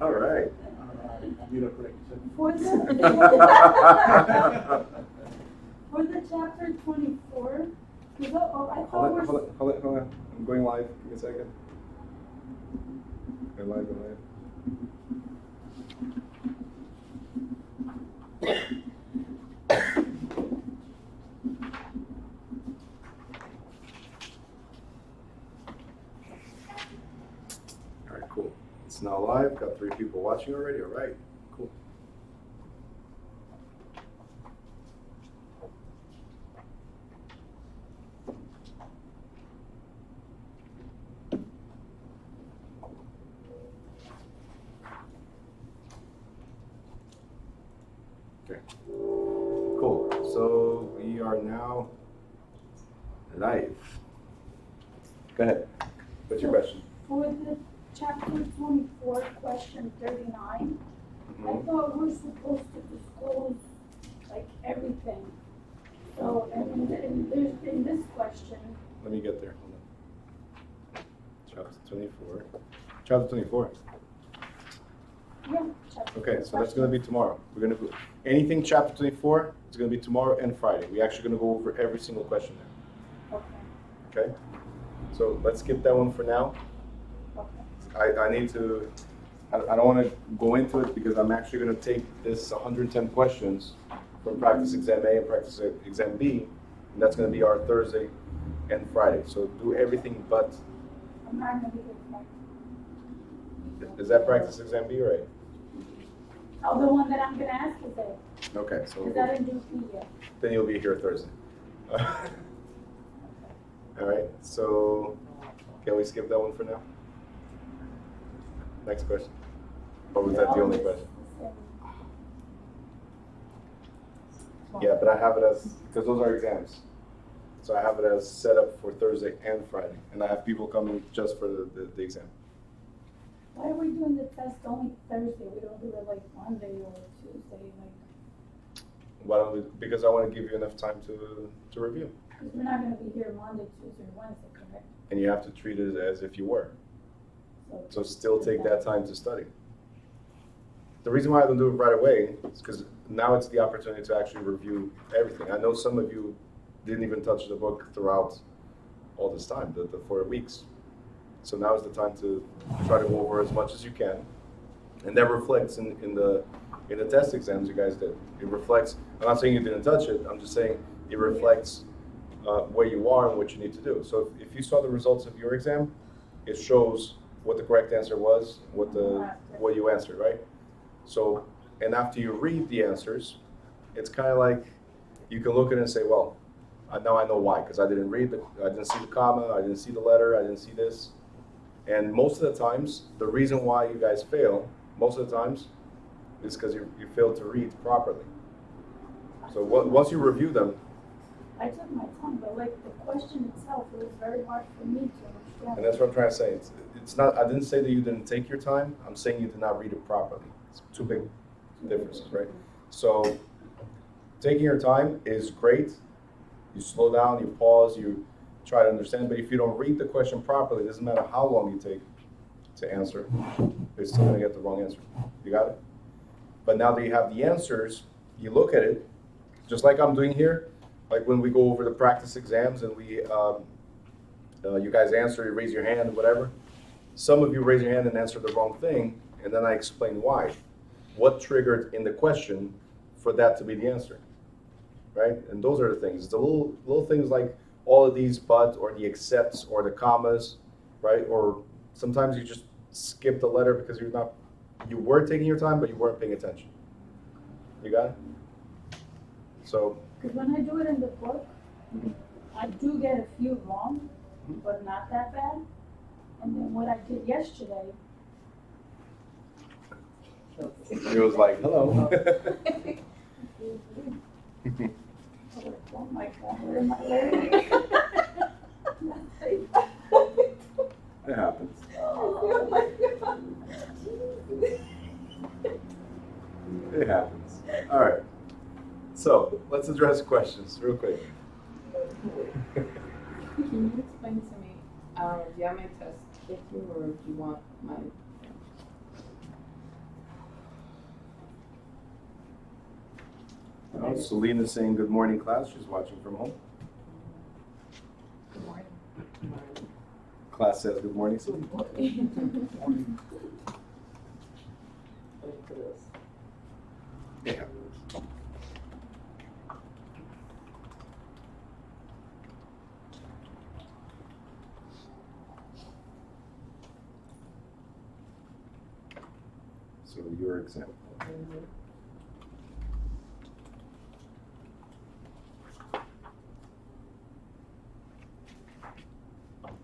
All right. You look great. For the for the chapter 24, I thought we're Hold on. I'm going live. Give me a second. Go live. All right, cool. It's now live. Got 3 people watching already. All right, cool. Okay. Cool. So we are now live. Go ahead. What's your question? for the chapter 24, question 39. I thought we're supposed to disclose like everything. So, in this question. Let me get there. Hold on. Chapter 24. Chapter 24. Yeah, chapter Okay, so that's going to be tomorrow. We're going to do anything chapter 24. It's going to be tomorrow and Friday. We're actually going to go over every single question there. Okay. Okay. So let's skip that one for now. Okay. I need to. I don't want to go into it because I'm actually going to take this 110 questions from practice exam A and practice exam B, and that's going to be our Thursday and Friday. So do everything but. I'm not going to be here tomorrow. Is that practice exam B, right? Oh, the one that I'm going to ask is it? Okay, so Because I didn't do P yet. then you'll be here Thursday. All right, so can we skip that one for now? Next question. Or was that the only question? Yeah, but I have it as, because those are exams. So I have it as set up for Thursday and Friday. And I have people coming just for the exam. Why are we doing the test only Thursday? We don't do it like Monday or Tuesday, like. Why don't we, because I want to give you enough time to review. Because we're not going to be here Monday, Tuesday, or Wednesday, correct? And you have to treat it as if you were. So still take that time to study. The reason why I don't do it right away is because now it's the opportunity to actually review everything. I know some of you didn't even touch the book throughout all this time, the 4 weeks. So now is the time to try to go over as much as you can. And that reflects in the test exams you guys did. It reflects, I'm not saying you didn't touch it, I'm just saying it reflects where you are and what you need to do. So if you saw the results of your exam, it shows what the correct answer was, what you answered, right? So, and after you read the answers, it's kind of like you can look at it and say, well, now I know why, because I didn't see the comma, I didn't see the letter, I didn't see this. And most of the times, the reason why you guys fail, most of the times, is because you failed to read properly. So once you review them. I took my time, but like the question itself, it was very hard for me to understand. And that's what I'm trying to say. It's not, I didn't say that you didn't take your time, I'm saying you did not read it properly. It's two big differences, right? So taking your time is great. You slow down, you pause, you try to understand, but if you don't read the question properly, it doesn't matter how long you take to answer, you're still gonna get the wrong answer. You got it? But now that you have the answers, you look at it, just like I'm doing here, like when we go over the practice exams and we, you guys answer, you raise your hand, whatever. Some of you raise your hand and answer the wrong thing, and then I explain why. What triggered in the question for that to be the answer, right? And those are the things. The little things like all of these but, or the excepts, or the commas, right? Or sometimes you just skip the letter because you were taking your time, but you weren't paying attention. You got it? So. Because when I do it in the book, I do get a few wrong, but not that bad. And then what I did yesterday. It was like, hello. Oh my God, where am I learning? It happens. Oh my God. It happens. All right. So let's address questions real quick. Can you explain to me, do you have my test with you or do you want my? Celine is saying good morning, class. She's watching from home. Good morning. Class says good morning, Celine. Yeah. So your example.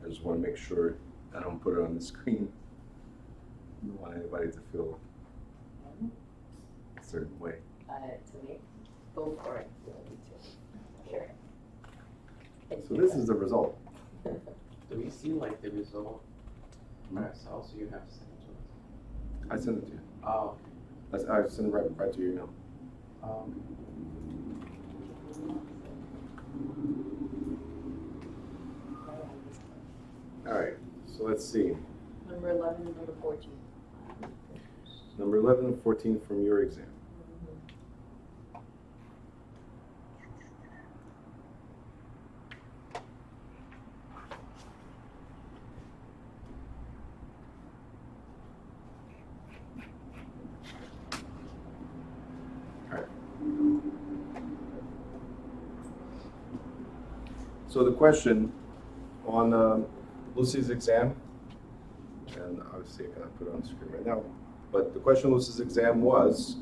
I just want to make sure I don't put it on the screen. I don't want anybody to feel a certain way. To me, go for it. Sure. So this is the result. Do we see like the result ourselves, or you have to send it to us? I sent it to you. Oh, I sent it right to your email. um, All right, so let's see. Number 11 and number 14. Number 11 and 14 from your exam. All right. So the question on Lucy's exam, and obviously I cannot put it on the screen right now, but the question on Lucy's exam was,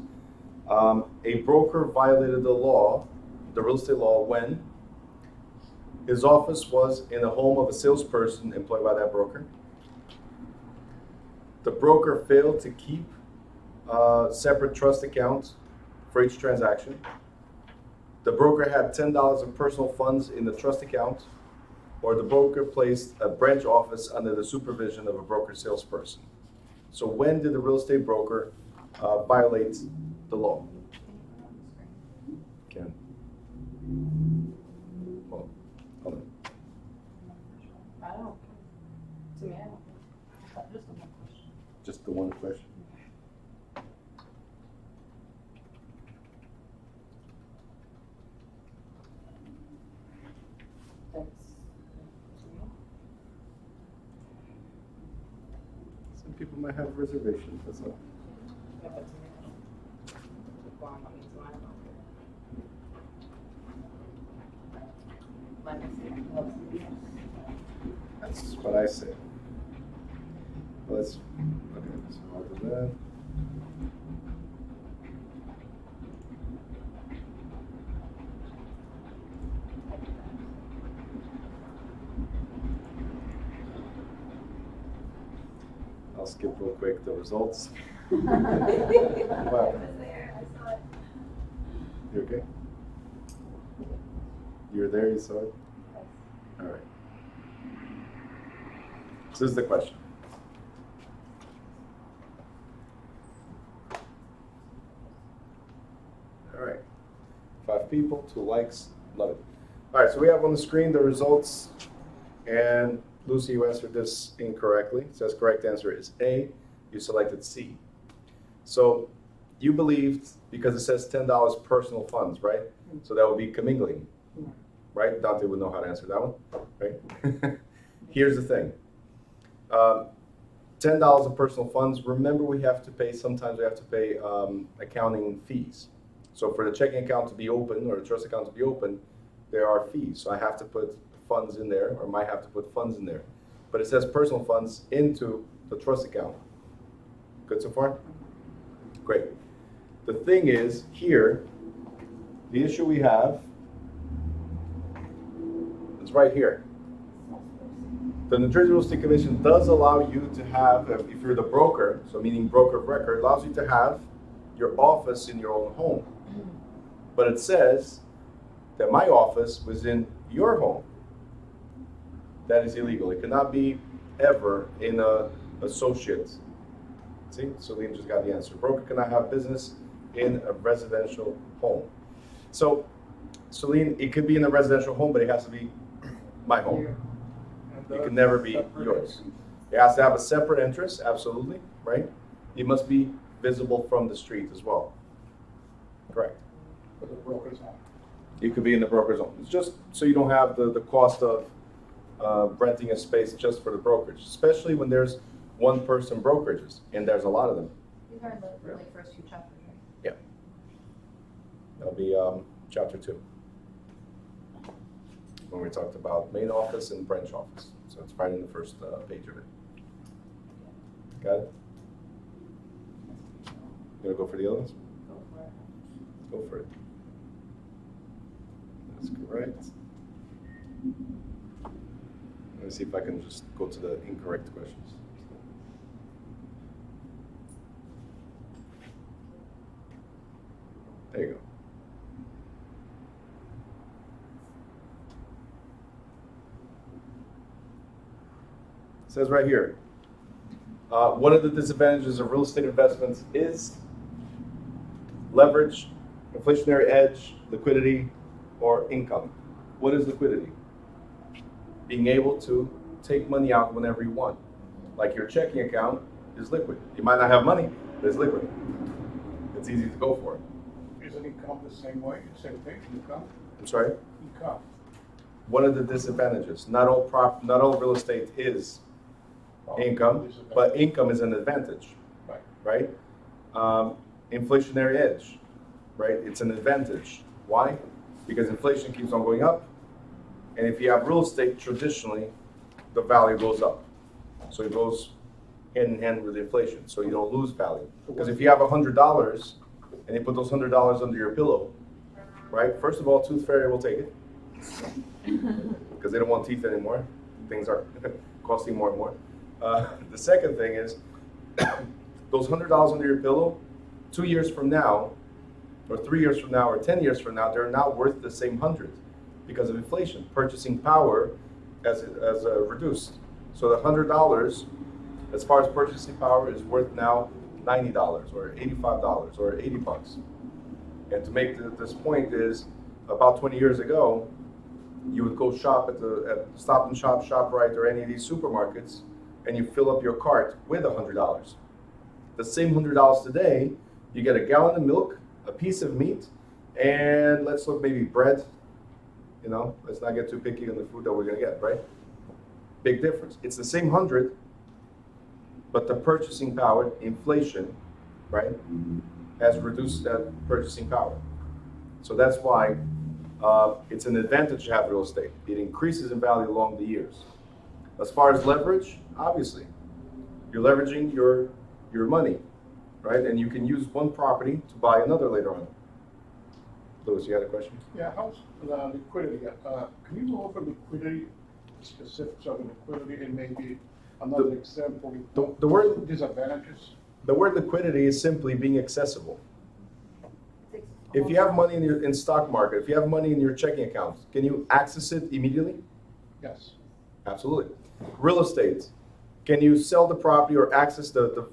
a broker violated the law, the real estate law, when his office was in the home of a salesperson employed by that broker. The broker failed to keep separate trust accounts for each transaction. The broker had $10 of personal funds in the trust account, or the broker placed a branch office under the supervision of a broker salesperson. So when did the real estate broker violate the law? Ken. Well, hold on. I don't. To me, I don't. Just one question. Just the one question. That's. Some people might have reservations, that's all. Yeah, but to me, I don't. Well, I mean, to mine, I don't care. Let me see. That's what I say. Let's, okay, so I'll do that. I'll skip real quick the results. Wow. You okay? You were there, you saw it? All right. So this is the question. All right. 5 people, 2 likes, love it. All right, so we have on the screen the results, and Lucy, you answered this incorrectly. It says correct answer is A. You selected C. So you believed, because it says $10 personal funds, right? So that would be commingling, right? Dante would know how to answer that one, right? Here's the thing. $10 of personal funds. Remember, sometimes we have to pay accounting fees. So for the checking account to be open, or the trust account to be open, there are fees. So I have to put funds in there, or might have to put funds in there. But it says personal funds into the trust account. Good so far? Great. The thing is, here, the issue we have is right here. The New Jersey Real Estate Commission does allow you to have, if you're the broker, so meaning broker of record, allows you to have your office in your own home. But it says that my office was in your home. That is illegal. It cannot be ever in a associate. See, Celine just got the answer. Broker cannot have business in a residential home. So, Celine, it could be in a residential home, but it has to be my home. It can never be yours. It has to have a separate entrance, absolutely, right? It must be visible from the street as well. Correct. For the broker's home. It could be in the broker's home. It's just so you don't have the cost of renting a space just for the brokerage, especially when there's one-person brokerages, and there's a lot of them. These are the really first few chapters, right? Yeah. That'll be chapter 2. When we talked about main office and branch office. So it's right in the first page of it. Got it? You gonna go for the other ones? Go for it. Go for it. That's correct. Let me see if I can just go to the incorrect questions. There you go. It says right here, one of the disadvantages of real estate investments is leverage, inflationary edge, liquidity, or income. What is liquidity? Being able to take money out whenever you want. Like your checking account is liquid. You might not have money, but it's liquid. It's easy to go for. Isn't income the same way, same thing, income? I'm sorry? Income. One of the disadvantages, not all real estate is income, but income is an advantage, Right. right? Inflationary edge, right? It's an advantage. Why? Because inflation keeps on going up, and if you have real estate, traditionally, the value goes up. So it goes hand in hand with inflation, so you don't lose value. Because if you have $100 and you put those $100 under your pillow, right? First of all, Tooth Fairy will take it because they don't want teeth anymore. Things are costing more and more. The second thing is those $100 under your pillow, 2 years from now, or 3 years from now, or 10 years from now, they're not worth the same 100 because of inflation. Purchasing power has reduced. So the $100, as far as purchasing power, is worth now $90 or $85 or $80. And to make this point is, about 20 years ago, you would go shop at Stop and Shop, ShopRite, or any of these supermarkets, and you fill up your cart with $100. The same $100 today, you get a gallon of milk, a piece of meat, and let's look, maybe bread. You know, let's not get too picky on the food that we're gonna get, right? Big difference. It's the same 100, but the purchasing power, inflation, right, has reduced that purchasing power. So that's why it's an advantage to have real estate. It increases in value along the years. As far as leverage, obviously, you're leveraging your money, right? And you can use one property to buy another later on. Louis, you had a question? Yeah, how's liquidity? Can you go over liquidity, specifics of liquidity, and maybe another example? The word Disadvantages? The word liquidity is simply being accessible. If you have money in stock market, if you have money in your checking account, can you access it immediately? Yes. Absolutely. Real estate, can you sell the property or access the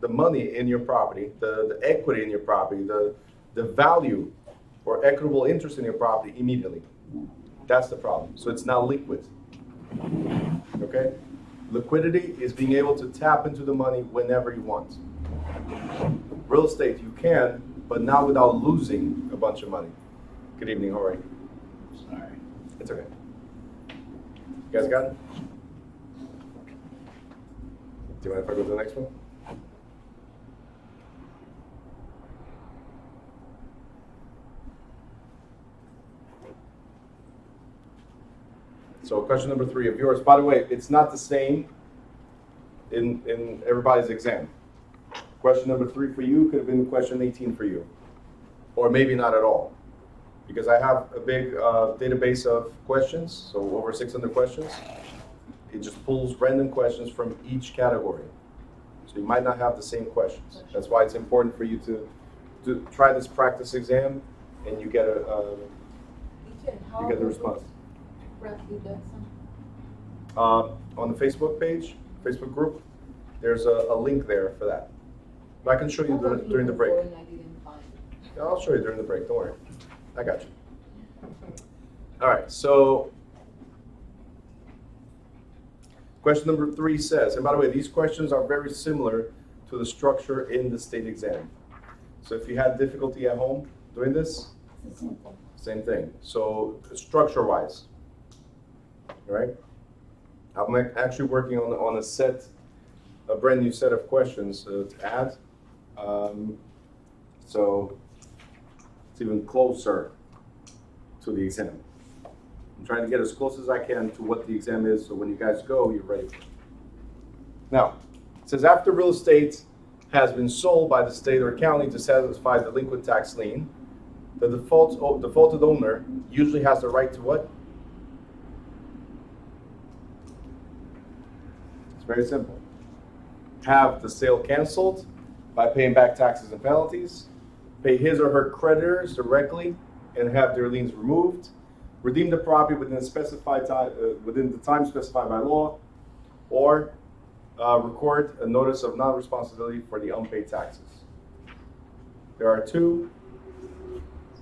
money in your property, the equity in your property, the value or equitable interest in your property immediately? That's the problem. So it's now liquid. Okay? Liquidity is being able to tap into the money whenever you want. Real estate, you can, but not without losing a bunch of money. Good evening, how are you? Sorry. It's okay. You guys got it? Do you mind if I go to the next one? So question number 3 of yours. By the way, it's not the same in everybody's exam. Question number 3 for you could have been question 18 for you. Or maybe not at all. Because I have a big database of questions, so over 600 questions. It just pulls random questions from each category. So you might not have the same questions. That's why it's important for you to try this practice exam and you get the response. On the Facebook page, Facebook group, there's a link there for that. But I can show you during the break. I'll show you during the break, don't worry. I got you. All right, so question number 3 says, and by the way, these questions are very similar to the structure in the state exam. So if you had difficulty at home doing this, It's the same thing. Same thing. So structure-wise, right? I'm actually working on a brand new set of questions to add. So it's even closer to the exam. I'm trying to get as close as I can to what the exam is, so when you guys go, you're ready for it. Now, it says after real estate has been sold by the state or county to satisfy delinquent tax lien, the defaulted owner usually has the right to what? It's very simple. Have the sale canceled by paying back taxes and penalties, pay his or her creditors directly and have their liens removed, redeem the property within the time specified by law, or record a notice of non-responsibility for the unpaid taxes. There are two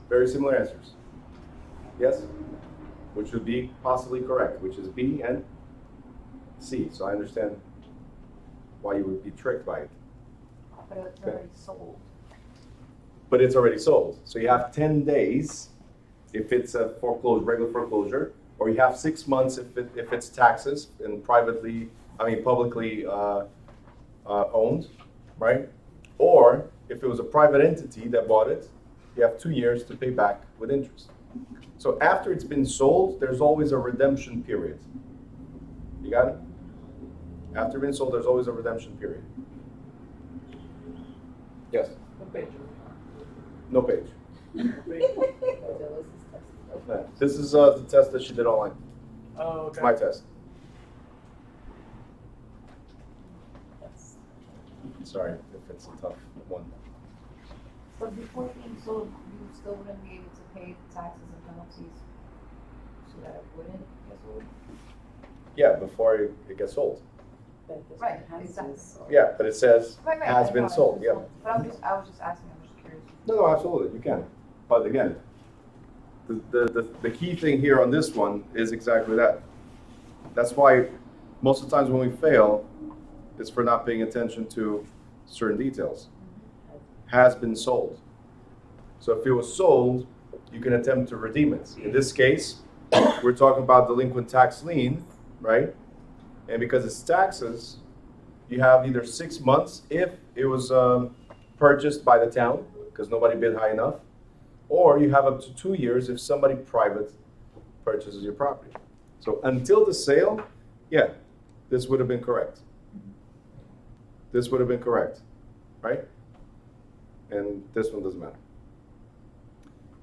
very similar answers. Yes? Which would be possibly correct, which is B and C. So I understand why you would be tricked by it. But it's already sold. But it's already sold. So you have 10 days if it's a regular foreclosure, or you have 6 months if it's taxes and publicly owned, right? Or if it was a private entity that bought it, you have 2 years to pay back with interest. So after it's been sold, there's always a redemption period. You got it? After it's been sold, there's always a redemption period. Yes? What page? No page. Oh, Yeah. This is the test that she did online. Oh, It's my test. Sorry if it's a tough one. So before being sold, you still wouldn't be able to pay the taxes and penalties, so that it wouldn't get sold? Yeah, before it gets sold. Right, exactly. Yeah, but it says Right, has I been know, it's sold. been Yeah. sold. But I was just asking, I'm just curious. No, absolutely, you can. But again, the key thing here on this one is exactly that. That's why most of the times when we fail, it's for not paying attention to certain details. Has been sold. So if it was sold, you can attempt to redeem it. In this case, we're talking about delinquent tax lien, right? And because it's taxes, you have either 6 months if it was purchased by the town, because nobody bid high enough, or you have up to 2 years if somebody private purchases your property. So until the sale, yeah, this would have been correct. This would have been correct, right? And this one doesn't matter.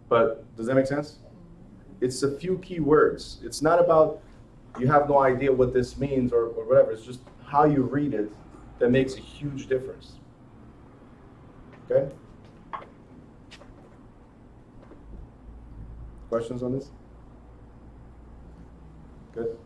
But does that make sense? It's a few key words. It's not about you have no idea what this means or whatever. It's just how you read it that makes a huge difference. Okay? Questions on this? Good.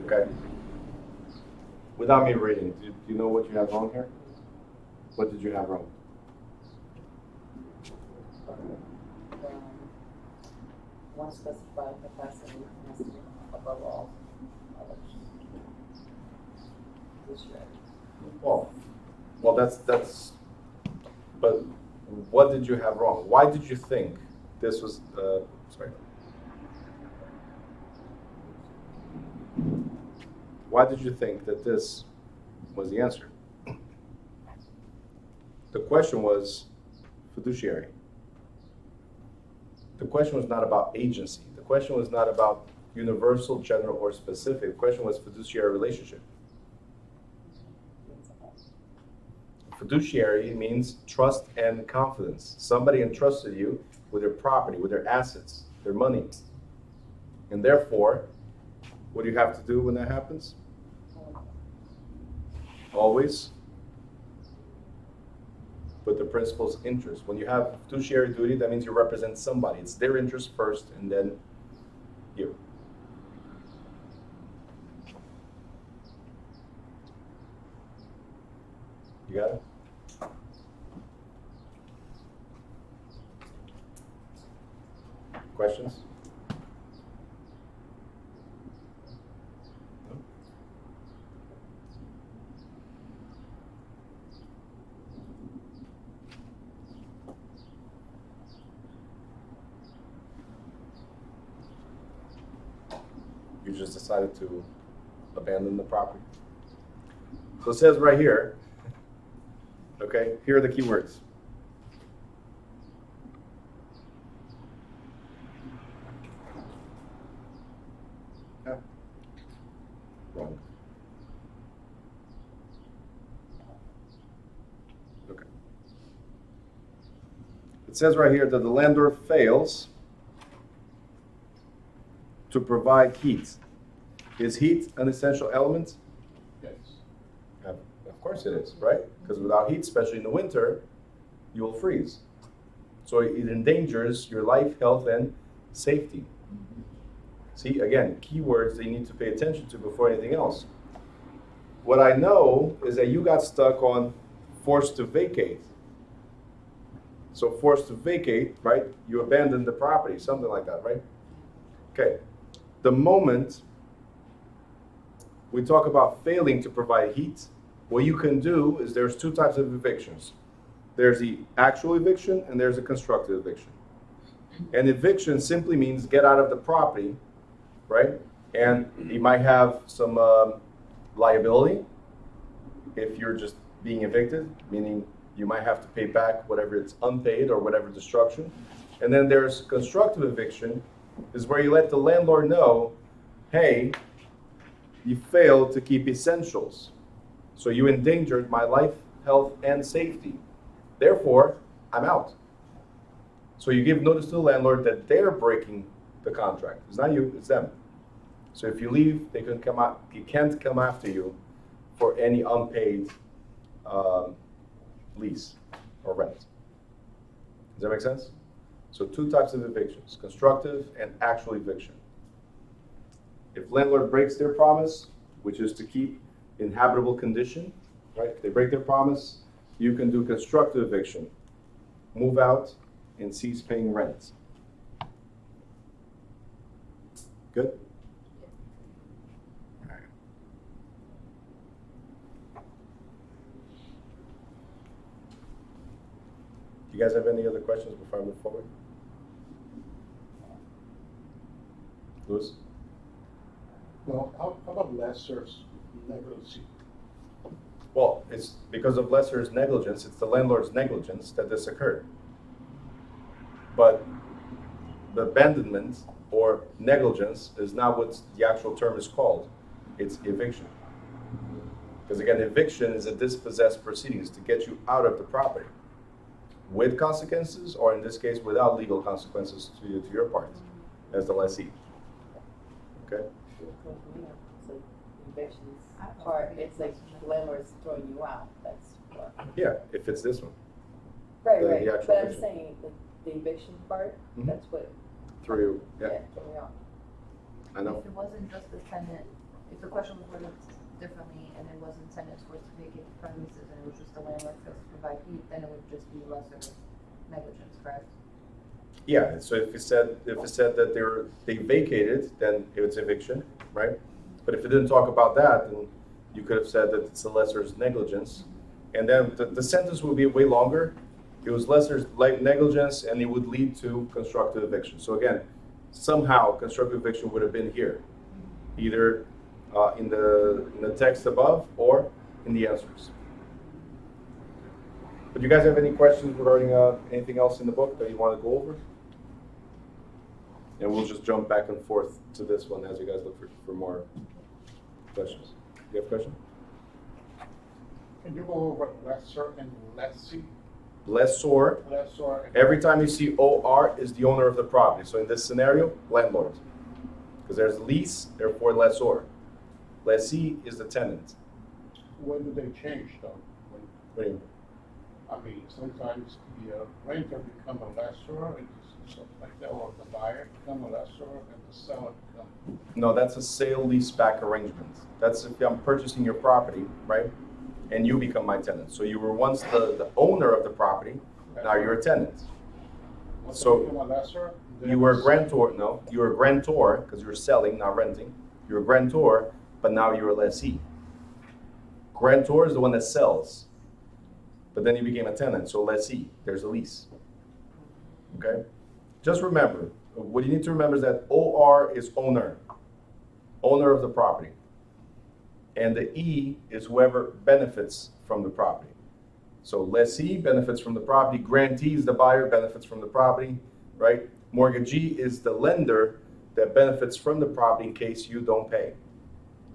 Okay. Without me reading, do you know what you have wrong here? What did you have wrong? One specified capacity has to be above all others. This year. Well, that's. But what did you have wrong? Why did you think this was? Sorry. Why did you think that this was the answer? The question was fiduciary. The question was not about agency. The question was not about universal, general, or specific. The question was fiduciary relationship. Fiduciary means trust and confidence. Somebody entrusted you with their property, with their assets, their money. And therefore, what do you have to do when that happens? Always put the principal's interest. When you have fiduciary duty, that means you represent somebody. It's their interest first, and then you. You got it? Questions? No? You just decided to abandon the property. So it says right here, okay, here are the key words. Wrong. Okay. It says right here that the landlord fails to provide heat. Is heat an essential element? Yes. Of course it is, right? Because without heat, especially in the winter, you will freeze. So it endangers your life, health, and safety. See, again, keywords that you need to pay attention to before anything else. What I know is that you got stuck on forced to vacate. So forced to vacate, right? You abandoned the property, something like that, right? Okay. The moment we talk about failing to provide heat, what you can do is there's two types of evictions. There's the actual eviction and there's a constructive eviction. And eviction simply means get out of the property, right? And you might have some liability if you're just being evicted, meaning you might have to pay back whatever it's unpaid or whatever destruction. And then there's constructive eviction, is where you let the landlord know, hey, you failed to keep essentials. So you endangered my life, health, and safety. Therefore, I'm out. So you give notice to the landlord that they're breaking the contract. It's not you, it's them. So if you leave, they can come out. He can't come after you for any unpaid lease or rent. Does that make sense? So two types of evictions, constructive and actual eviction. If landlord breaks their promise, which is to keep in habitable condition, right? If they break their promise, you can do constructive eviction. Move out and cease paying rent. Good? All right. Do you guys have any other questions before I move forward? Louis? Well, how about lesser's negligence? Well, it's because of lessor's negligence, it's the landlord's negligence that this occurred. But the abandonment or negligence is not what the actual term is called. It's eviction. Because again, eviction is a dispossessed proceedings to get you out of the property with consequences, or in this case, without legal consequences to your part as the lessee. Okay? So evictions part, it's like landlord's throwing you out, that's what. Yeah, if it's this one. Right, The right, actual but I'm eviction. saying the eviction part, Mhm. that's what, Through, yeah, threw me out. I know. If it wasn't just the tenant, if the question was worded differently and it wasn't tenants forced to vacate the premises and it was just the landlord forced to provide heat, then it would just be lesser negligence, correct? Yeah, so if it said that they vacated, then it's eviction, right? But if it didn't talk about that, then you could have said that it's a lesser's negligence. And then the sentence would be way longer. It was lesser's negligence and it would lead to constructive eviction. So again, somehow constructive eviction would have been here, either in the text above or in the answers. But you guys have any questions regarding anything else in the book that you want to go over? And we'll just jump back and forth to this one as you guys look for more questions. Do you have a question? Can you go over lesser and lessee? Lessor. Lessor. and- Every time you see OR is the owner of the property. So in this scenario, landlord. Because there's lease, therefore lessor. Lessee is the tenant. When do they change though? What do you mean? I mean, sometimes the renter become a lessor and stuff like that, or the buyer become a lessor and the seller become. No, that's a sale leaseback arrangement. That's if I'm purchasing your property, right? And you become my tenant. So you were once the owner of the property, now you're a tenant. Once So, I become a lessor, then You were a it's- grantor, no, you were a grantor, because you were selling, not renting. You're a grantor, but now you're a lessee. Grantor is the one that sells, but then you became a tenant, so lessee, there's a lease. Okay? Just remember, what you need to remember is that OR is owner of the property. And the E is whoever benefits from the property. So lessee benefits from the property, grantee is the buyer, benefits from the property, right? Mortgagee is the lender that benefits from the property in case you don't pay.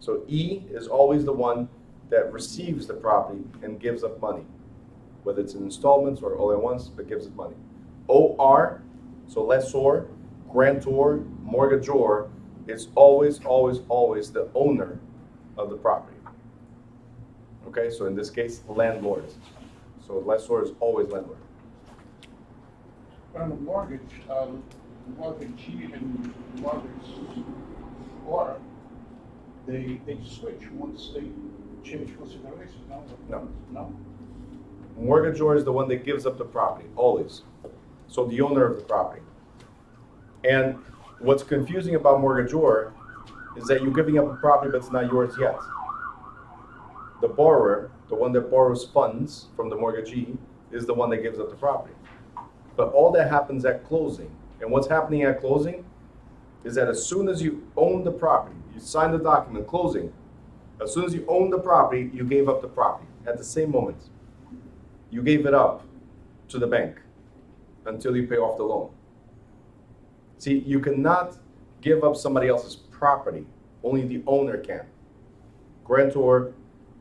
So E is always the one that receives the property and gives up money, whether it's in installments or all at once, but gives up money. OR, so lessor, grantor, mortgagor, is always the owner of the property. Okay, so in this case, landlord. So lessor is always landlord. On the mortgage, mortgagee and mortgage, or they switch once they change consideration, no? No. No? Mortgagor is the one that gives up the property, always. So the owner of the property. And what's confusing about mortgagor is that you're giving up a property but it's not yours yet. The borrower, the one that borrows funds from the mortgagee, is the one that gives up the property. But all that happens at closing. And what's happening at closing is that as soon as you own the property, you sign the document, closing, as soon as you own the property, you gave up the property at the same moment. You gave it up to the bank until you pay off the loan. See, you cannot give up somebody else's property. Only the owner can. Grantor,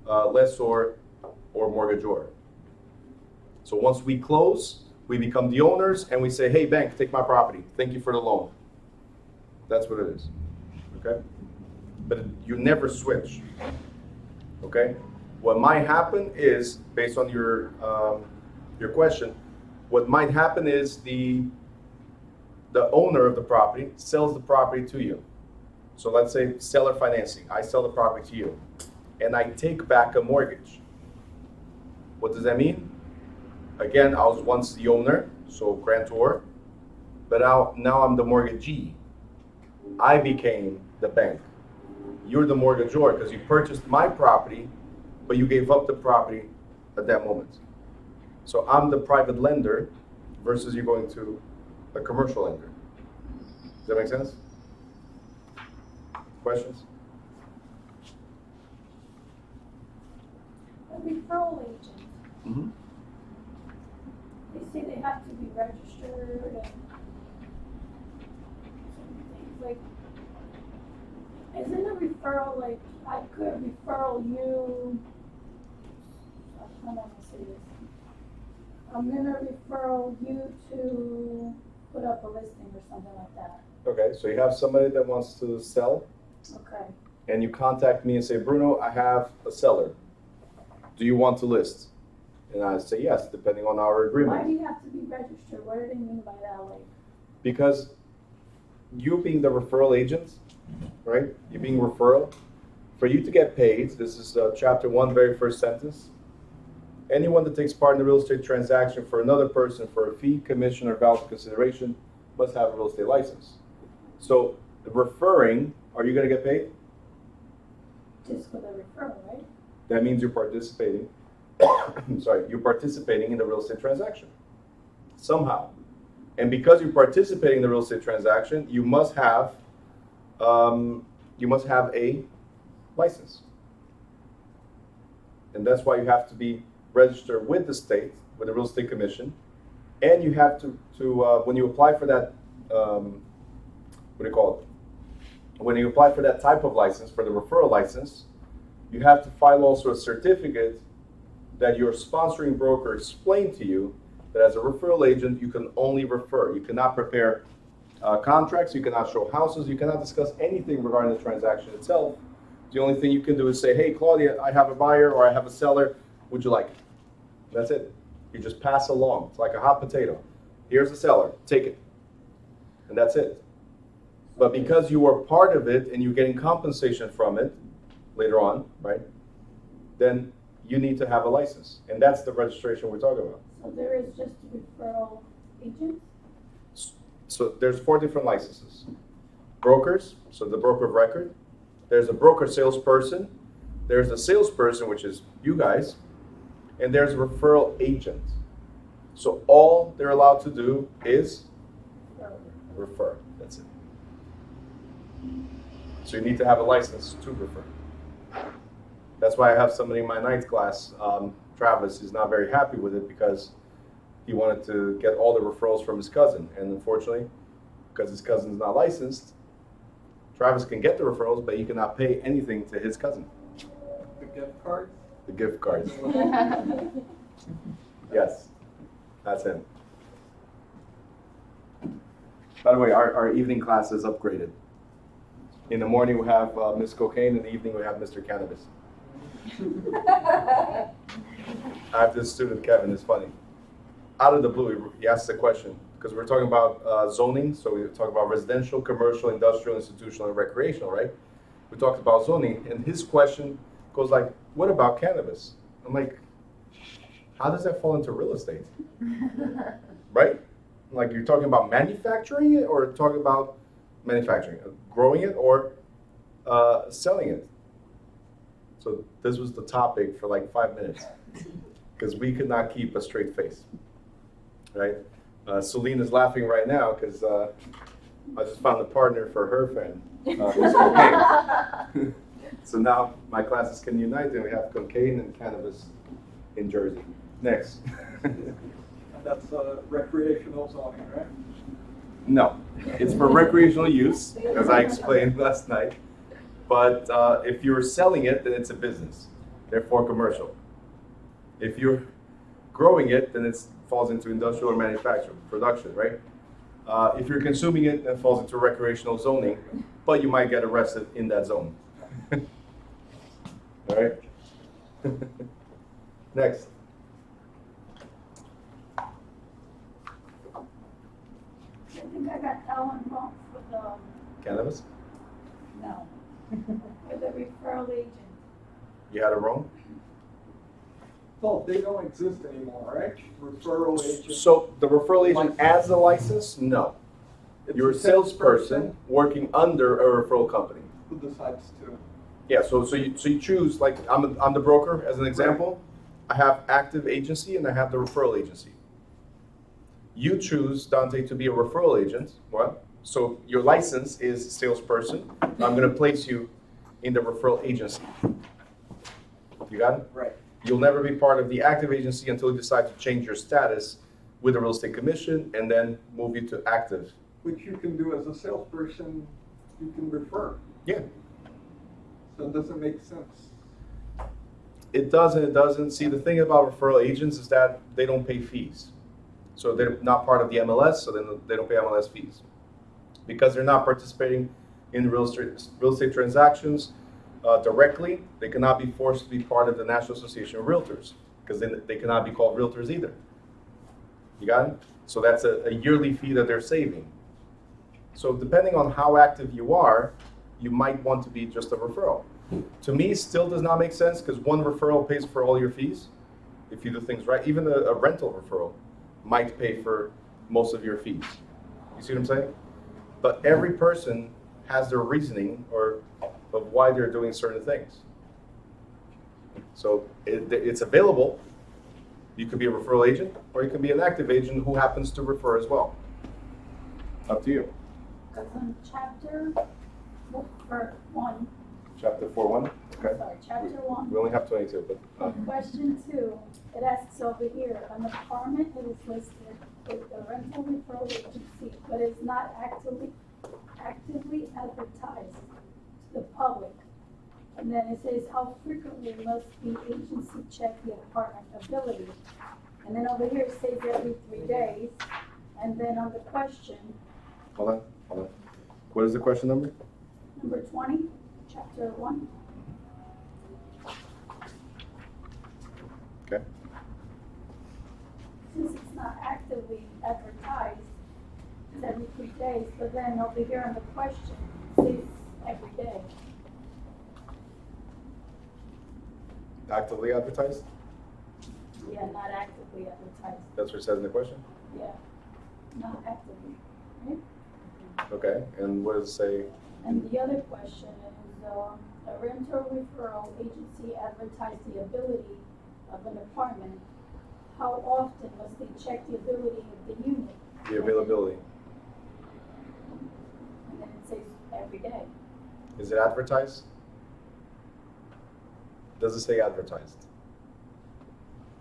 lessor, or mortgagor. So once we close, we become the owners and we say, hey, bank, take my property. Thank you for the loan. That's what it is. Okay? But you never switch. Okay? What might happen is, based on your question, what might happen is the owner of the property sells the property to you. So let's say seller financing. I sell the property to you, and I take back a mortgage. What does that mean? Again, I was once the owner, so grantor, but now I'm the mortgagee. I became the bank. You're the mortgagor because you purchased my property, but you gave up the property at that moment. So I'm the private lender versus you going to a commercial lender. Does that make sense? Questions? A referral agent, Mm-hmm. they say they have to be registered and certain things like, isn't a referral like, I could referral you, how am I gonna say this? I'm gonna referral you to put up a listing or something like that. Okay, so you have somebody that wants to sell, Okay. and you contact me and say, Bruno, I have a seller. Do you want to list? And I say yes, depending on our agreement. Why do you have to be registered? What do they mean by that? Like, Because you being the referral agent, right? You being referral, for you to get paid, this is chapter 1, very first sentence. Anyone that takes part in a real estate transaction for another person for a fee, commission, or valuable consideration must have a real estate license. So referring, are you going to get paid? just for the referral, right? That means you're participating. Sorry, you're participating in the real estate transaction somehow. And because you're participating in the real estate transaction, you must have a license. And that's why you have to be registered with the state, with the real estate commission, and you have to when you apply for that, what do you call it? When you apply for that type of license, for the referral license, you have to file also a certificate that your sponsoring broker explained to you that as a referral agent, you can only refer. You cannot prepare contracts, you cannot show houses, you cannot discuss anything regarding the transaction itself. The only thing you can do is say, hey, Claudia, I have a buyer or I have a seller. Would you like it? That's it. You just pass along. It's like a hot potato. Here's the seller. Take it. And that's it. But because you are part of it and you're getting compensation from it later on, right, then you need to have a license. And that's the registration we're talking about. So there is just a referral agent? So there's 4 different licenses. Brokers, so the broker of record. There's a broker salesperson. There's a salesperson, which is you guys. And there's a referral agent. So all they're allowed to do is refer. That's it. So you need to have a license to refer. That's why I have somebody in my ninth class, Travis, is not very happy with it because he wanted to get all the referrals from his cousin. And unfortunately, because his cousin's not licensed, Travis can get the referrals, but he cannot pay anything to his cousin. The gift card? The gift cards. Yes, that's him. By the way, our evening class is upgraded. In the morning we have Miss Cocaine, in the evening we have Mr. Cannabis. I have this student, Kevin, it's funny. Out of the blue, he asked a question, because we're talking about zoning, so we talk about residential, commercial, industrial, institutional, and recreational, right? We talked about zoning, and his question goes like, what about cannabis? I'm like, how does that fall into real estate? Right? Like, you're talking about manufacturing it, or talking about manufacturing, growing it, or selling it? So this was the topic for like 5 minutes, because we could not keep a straight face, right? Celine is laughing right now, because I just found a partner for her friend, Miss Cocaine. So now my classes can unite, and we have cocaine and cannabis in Jersey. Next. And that's recreational zoning, right? No, it's for recreational use, as I explained last night. But if you're selling it, then it's a business, therefore commercial. If you're growing it, then it falls into industrial or manufacturing, production, right? If you're consuming it, then it falls into recreational zoning, but you might get arrested in that zone. All right? Next. I think I got that one wrong for the, Cannabis? no, for the referral agent. You had it wrong? Well, they don't exist anymore, right? Referral agent. So the referral agent as a license? No. It's You're a salesperson working under a referral company. who decides to. Yeah, so you choose, like, I'm the broker, as an example. I have active agency and I have the referral agency. You choose, Dante, to be a referral agent. Well, so your license is salesperson. I'm gonna place you in the referral agency. You got it? Right. You'll never be part of the active agency until you decide to change your status with the real estate commission and then move you to active. Which you can do as a salesperson, you can refer. Yeah, So it doesn't make sense. it does and it doesn't. See, the thing about referral agents is that they don't pay fees. So they're not part of the MLS, so then they don't pay MLS fees. Because they're not participating in real estate transactions directly, they cannot be forced to be part of the National Association of Realtors, because then they cannot be called realtors either. You got it? So that's a yearly fee that they're saving. So depending on how active you are, you might want to be just a referral. To me, still does not make sense, because one referral pays for all your fees if you do things right. Even a rental referral might pay for most of your fees. You see what I'm saying? But every person has their reasoning or of why they're doing certain things. So it's available. You could be a referral agent, or you could be an active agent who happens to refer as well. Up to you. Because on chapter 1, Chapter 4.1. Okay. sorry, chapter 1. We only have 22, but On question 2, it asks over here, an apartment it is listed with the rental referral agency, but is not actively advertised to the public. And then it says, how frequently must the agency check the apartment ability? And then over here it says every 3 days. And then on the question, hold on. What is the question number? number 20, chapter 1. Okay. Since it's not actively advertised, it's every 3 days, but then over here on the question, it says every day. Actively advertised? Yeah, not actively advertised, That's what it says in the question? yeah, not actively. right? Okay, and what does it say? And the other question is, a renter referral agency advertise the ability of an apartment. How often must they check the ability of the unit? The availability. And then it says every day. Is it advertised? Does it say advertised?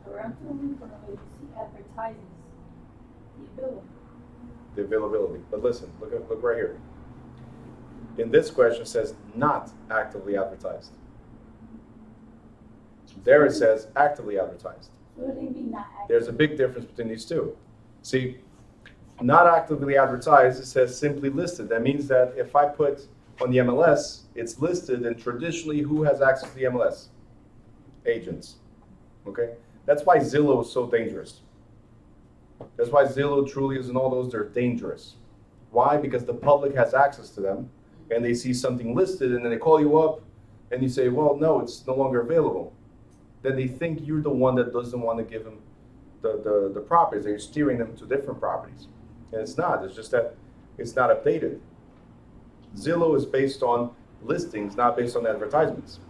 A rental referral agency advertises the ability. The availability. But listen, look right here. In this question, it says not actively advertised. There it says actively advertised. So what do you mean not active? There's a big difference between these two. See, not actively advertised, it says simply listed. That means that if I put on the MLS, it's listed, and traditionally, who has access to the MLS? Agents. Okay? That's why Zillow is so dangerous. That's why Zillow, Trulius, and all those, they're dangerous. Why? Because the public has access to them, and they see something listed, and then they call you up, and you say, well, no, it's no longer available. Then they think you're the one that doesn't want to give them the properties, and you're steering them to different properties. And it's not. It's just that it's not updated. Zillow is based on listings, not based on advertisements.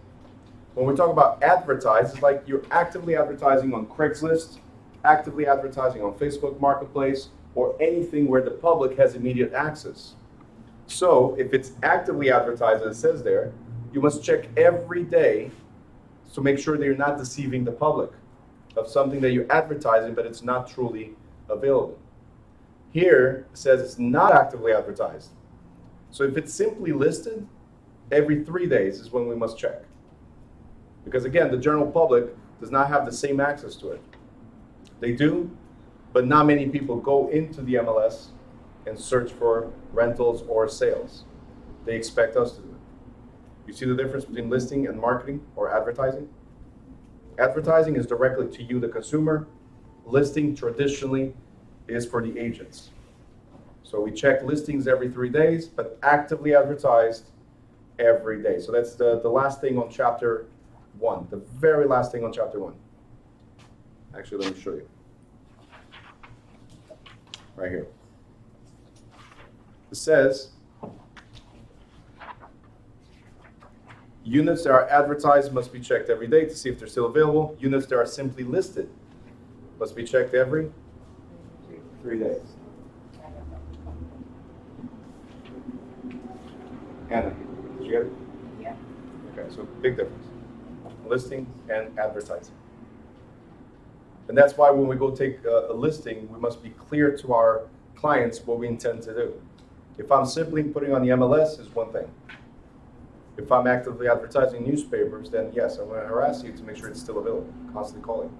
When we talk about advertise, it's like you're actively advertising on Craigslist, actively advertising on Facebook Marketplace, or anything where the public has immediate access. So if it's actively advertised, as it says there, you must check every day to make sure that you're not deceiving the public of something that you're advertising, but it's not truly available. Here it says it's not actively advertised. So if it's simply listed, every 3 days is when we must check. Because again, the general public does not have the same access to it. They do, but not many people go into the MLS and search for rentals or sales. They expect us to do it. You see the difference between listing and marketing or advertising? Advertising is directly to you, the consumer. Listing traditionally is for the agents. So we check listings every 3 days, but actively advertised every day. So that's the last thing on chapter 1, the very last thing on chapter 1. Actually, let me show you. Right here. It says, units that are advertised must be checked every day to see if they're still available. Units that are simply listed must be checked every 3 days. Anna, did you get it? Yeah. Okay, so big difference. Listing and advertising. And that's why when we go take a listing, we must be clear to our clients what we intend to do. If I'm simply putting on the MLS, is one thing. If I'm actively advertising newspapers, then yes, I'm going to harass you to make sure it's still available, constantly calling.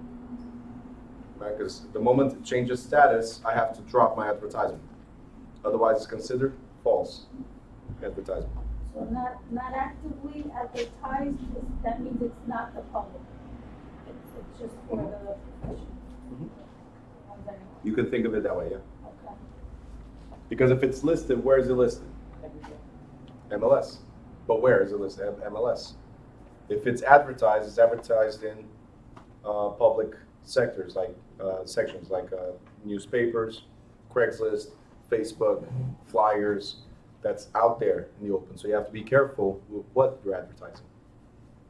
Right? Because the moment it changes status, I have to drop my advertisement. Otherwise, it's considered false advertisement. So not actively advertised, that means it's not the public. It's just for the professionals. You could think of it that way, yeah. Okay. Because if it's listed, where is it listed? MLS. But where is it listed? MLS. If it's advertised in public sectors, like sections like newspapers, Craigslist, Facebook, flyers. That's out there in the open. So you have to be careful with what you're advertising.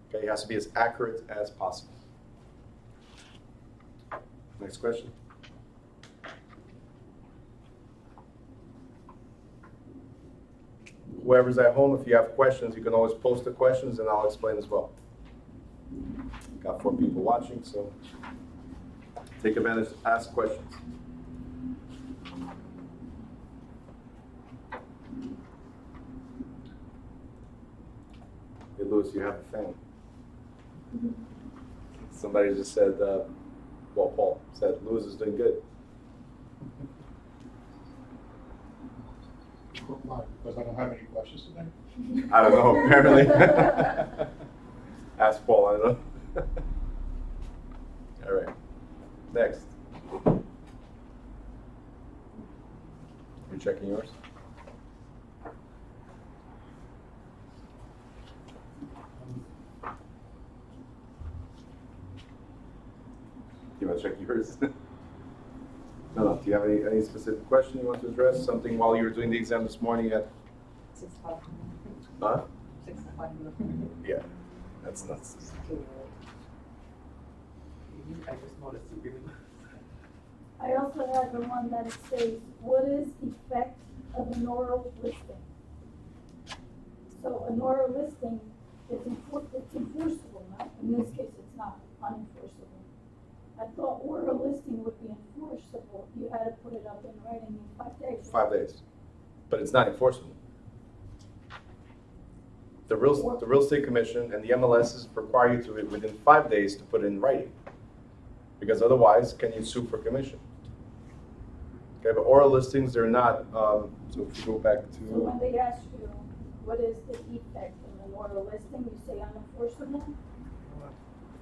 Okay, it has to be as accurate as possible. Next question. Whoever's at home, if you have questions, you can always post the questions and I'll explain as well. Got 4 people watching, so take advantage to ask questions. Hey, Louis, you have a fan. Somebody just said, Paul said, Louis is doing good. Why? Because I don't have any questions today? I don't know, apparently. Ask Paul, I don't know. All right, next. You checking yours? You want to check yours? No, do you have any specific question you want to address? Something while you were doing the exam this morning you had? 6 o'clock. Huh? 6 o'clock. Yeah, that's nuts. I just noticed you really. I also have the one that it says, what is effect of an oral listing? So an oral listing is it's enforceable, right? In this case, it's not unenforceable. I thought oral listing would be enforceable. You had to put it up in writing in 5 days. 5 days, but it's not enforceable. The real estate commission and the MLSs require you to, within 5 days, to put it in writing. Because otherwise, can you sue for commission? Okay, but oral listings, they're not, so if you go back So to, when they ask you, what is the effect of an oral listing, you say unenforceable?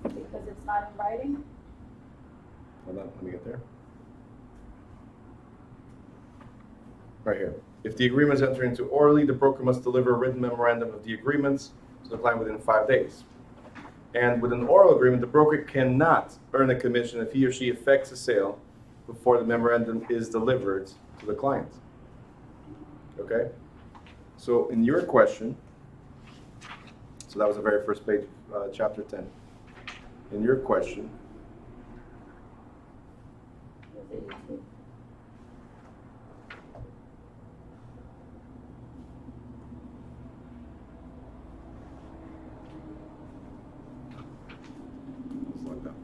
Because it's not in writing? hold on, let me get there. Right here. If the agreement is entered into orally, the broker must deliver a written memorandum of the agreements to the client within 5 days. And with an oral agreement, the broker cannot earn a commission if he or she effects a sale before the memorandum is delivered to the client. Okay? So in your question, so that was the very first page, chapter 10. In your question, slow down.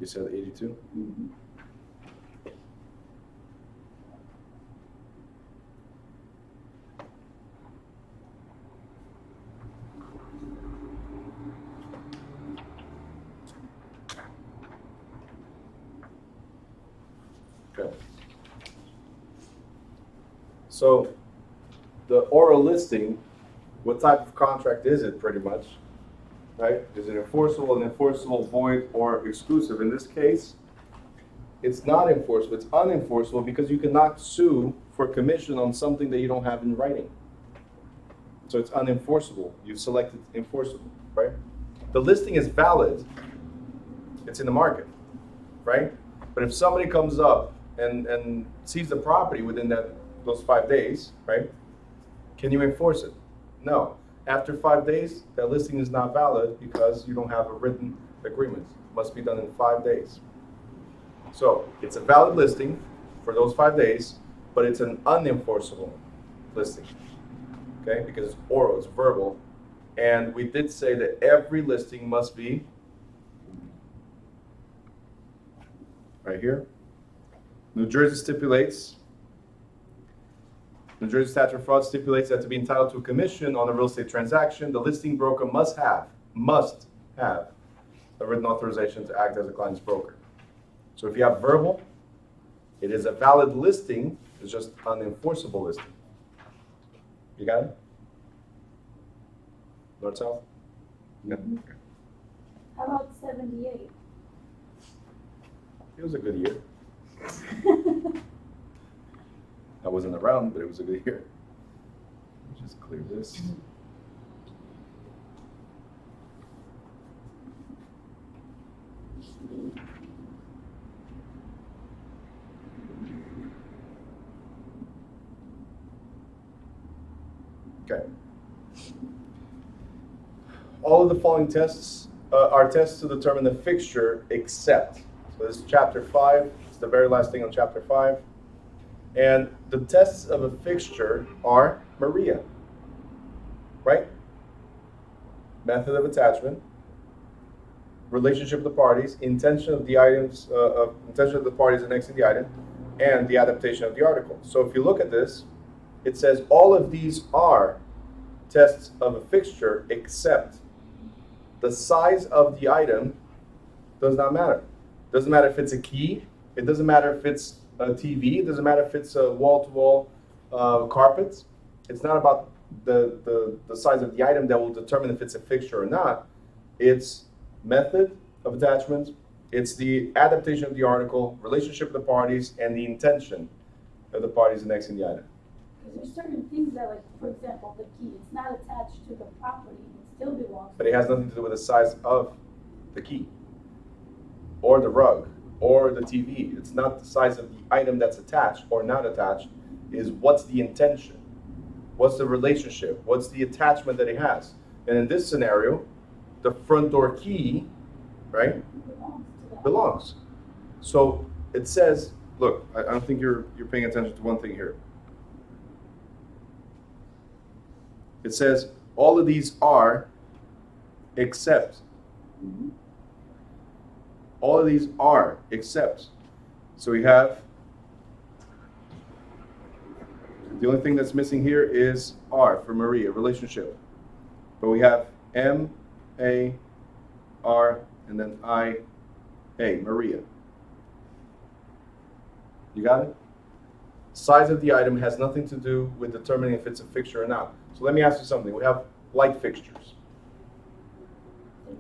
You said 82? Okay. So the oral listing, what type of contract is it pretty much? Right? Is it enforceable, unenforceable, void, or exclusive? In this case, it's not enforceable, it's unenforceable because you cannot sue for commission on something that you don't have in writing. So it's unenforceable. You've selected enforceable, right? The listing is valid. It's in the market, right? But if somebody comes up and sees the property within those 5 days, right? Can you enforce it? No. After 5 days, that listing is not valid because you don't have a written agreement. It must be done in 5 days. So it's a valid listing for those 5 days, but it's an unenforceable listing, okay? Because it's oral, it's verbal. And we did say that every listing must be right here. New Jersey statute of fraud stipulates that to be entitled to a commission on a real estate transaction, the listing broker must have a written authorization to act as a client's broker. So if you have verbal, it is a valid listing, it's just an unenforceable listing. You got it? North, south? Yeah. Okay. How about 78? It was a good year. I wasn't around, but it was a good year. Let me just clear this. Okay. All of the following tests are tests to determine the fixture except. So this is chapter 5. It's the very last thing on chapter 5. And the tests of a fixture are Maria, right? Method of attachment, relationship of the parties, intention of the items, intention of the parties annexing the item, and the adaptation of the article. So if you look at this, it says all of these are tests of a fixture except the size of the item does not matter. Doesn't matter if it's a key. It doesn't matter if it's a TV. It doesn't matter if it's a wall-to-wall carpet. It's not about the size of the item that will determine if it's a fixture or not. It's method of attachment, It's the adaptation of the article, relationship of the parties, and the intention of the parties annexing the item. Because there's certain things that, like, for example, the key, it's not attached to the property, it still belongs. But it has nothing to do with the size of the key, or the rug, or the TV. It's not the size of the item that's attached or not attached, is what's the intention? What's the relationship? What's the attachment that it has? And in this scenario, the front door key, right, Belongs to that. belongs. So it says, look, I don't think you're paying attention to one thing here. It says, all of these are except. All of these are except. So we have, the only thing that's missing here is R for Maria, relationship. But we have M, A, R, and then I, A, Maria. You got it? Size of the item has nothing to do with determining if it's a fixture or not. So let me ask you something. We have light fixtures.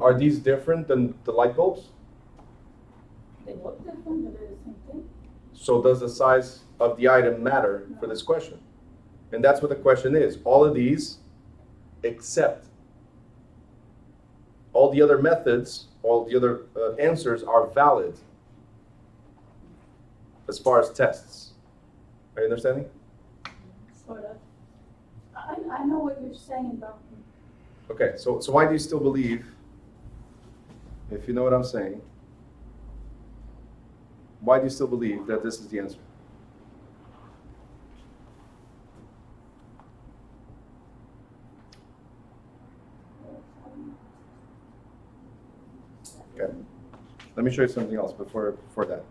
Are these different than the light bulbs? They look different, but they're the same thing. So does the size of the item matter for this question? And that's what the question is. All of these, except. All the other methods, all the other answers are valid as far as tests. Are you understanding? Sort of. I know what you're saying, but Okay, so why do you still believe, if you know what I'm saying, why do you still believe that this is the answer? Okay, let me show you something else before that.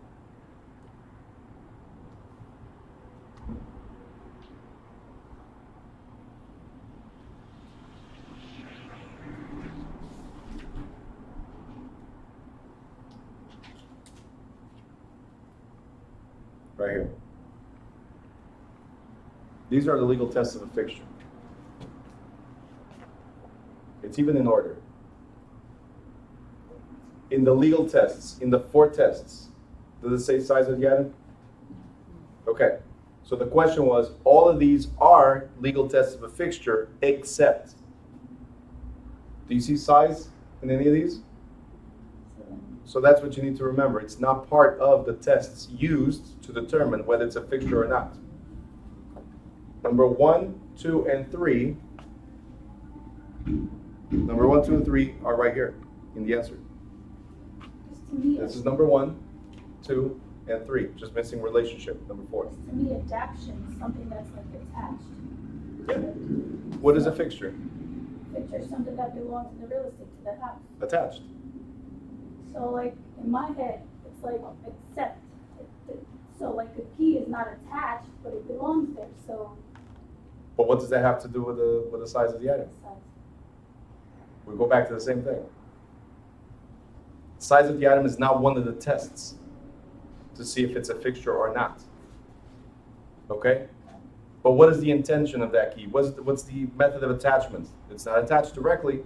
Right here. These are the legal tests of a fixture. It's even in order. In the legal tests, in the 4 tests, does it say size of the item? Okay, so the question was, all of these are legal tests of a fixture, except. Do you see size in any of these? So that's what you need to remember. It's not part of the tests used to determine whether it's a fixture or not. Number 1, 2, and 3. Number 1, 2, and 3 are right here in the answer. to me, This is number 1, 2, and 3. Just missing relationship, number 4. to me, adaptation is something that's like attached. Yeah. What is a fixture? Picture something that belongs in the real estate to the house. Attached. So like in my head, it's like except. So like the key is not attached, but it belongs there. So But what does that have to do with the size of the item? We go back to the same thing. Size of the item is not one of the tests to see if it's a fixture or not. Okay? But what is the intention of that key? What's the method of attachment? It's not attached directly,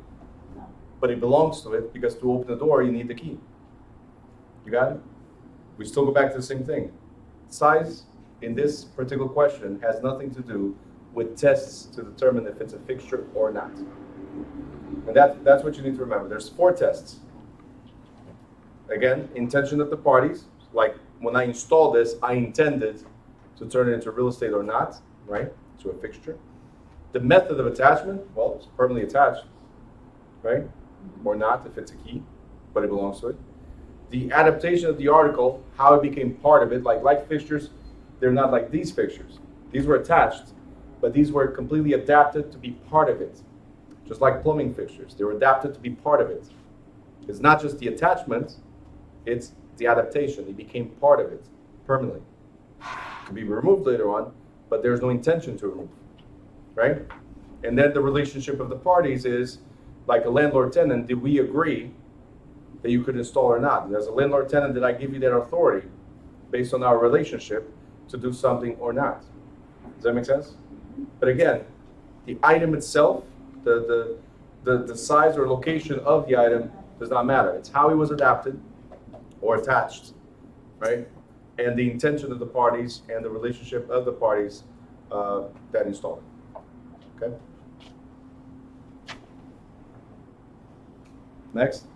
but it belongs to it because to open the door, you need the key. You got it? We still go back to the same thing. Size in this particular question has nothing to do with tests to determine if it's a fixture or not. And that's what you need to remember. There's 4 tests. Again, intention of the parties. Like when I installed this, I intended to turn it into real estate or not, right? To a fixture. The method of attachment, well, it's permanently attached, right? Or not if it's a key, but it belongs to it. The adaptation of the article, how it became part of it, like light fixtures, they're not like these fixtures. These were attached, but these were completely adapted to be part of it. Just like plumbing fixtures, they were adapted to be part of it. It's not just the attachment, it's the adaptation. It became part of it permanently. To be removed later on, but there's no intention to remove, right? And then the relationship of the parties is like a landlord-tenant. Did we agree that you could install or not? And as a landlord-tenant, did I give you that authority based on our relationship to do something or not? Does that make sense? But again, the item itself, the size or location of the item does not matter. It's how it was adapted, or attached, right? And the intention of the parties and the relationship of the parties that install it. Okay? Next.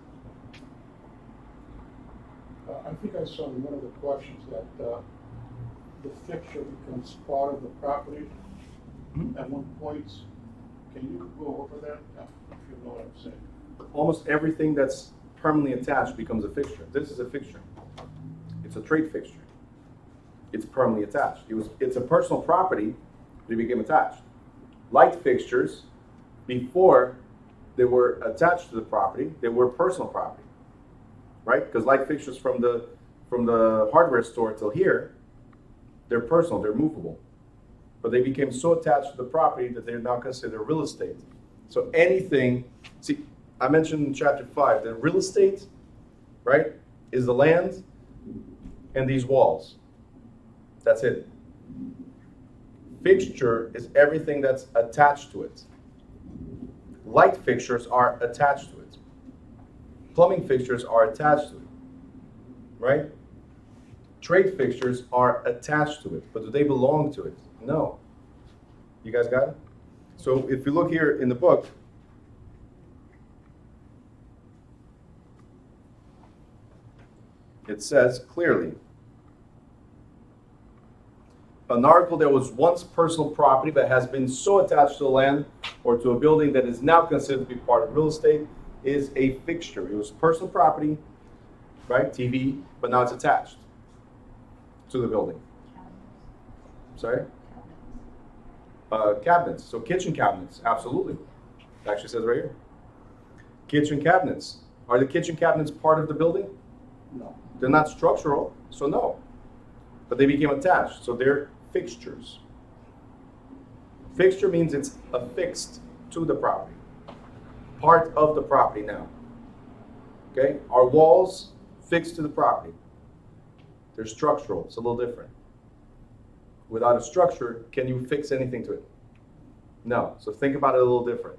I think I saw in one of the questions that the fixture becomes part of the property at one point. Can you go over that, if you know what I'm saying? Almost everything that's permanently attached becomes a fixture. This is a fixture. It's a trade fixture. It's permanently attached. It's a personal property, but it became attached. Light fixtures, before they were attached to the property, they were personal property, right? Because light fixtures from the hardware store till here, they're personal, they're movable. But they became so attached to the property that they're now considered real estate. So anything, see, I mentioned in chapter 5 that real estate, right, is the land and these walls. That's it. Fixture is everything that's attached to it. Light fixtures are attached to it. Plumbing fixtures are attached to it, right? Trade fixtures are attached to it, but do they belong to it? No. You guys got it? So if you look here in the book, it says clearly, an article that was once personal property but has been so attached to the land or to a building that is now considered to be part of real estate is a fixture. It was personal property, right? TV, but now it's attached to the building. Sorry? Cabinets. So kitchen cabinets, absolutely. It actually says right here. Kitchen cabinets. Are the kitchen cabinets part of the building? No. They're not structural, so no. But they became attached, so they're fixtures. Fixture means it's affixed to the property. Part of the property now. Okay? Our walls fixed to the property. They're structural, it's a little different. Without a structure, can you fix anything to it? No. So think about it a little different.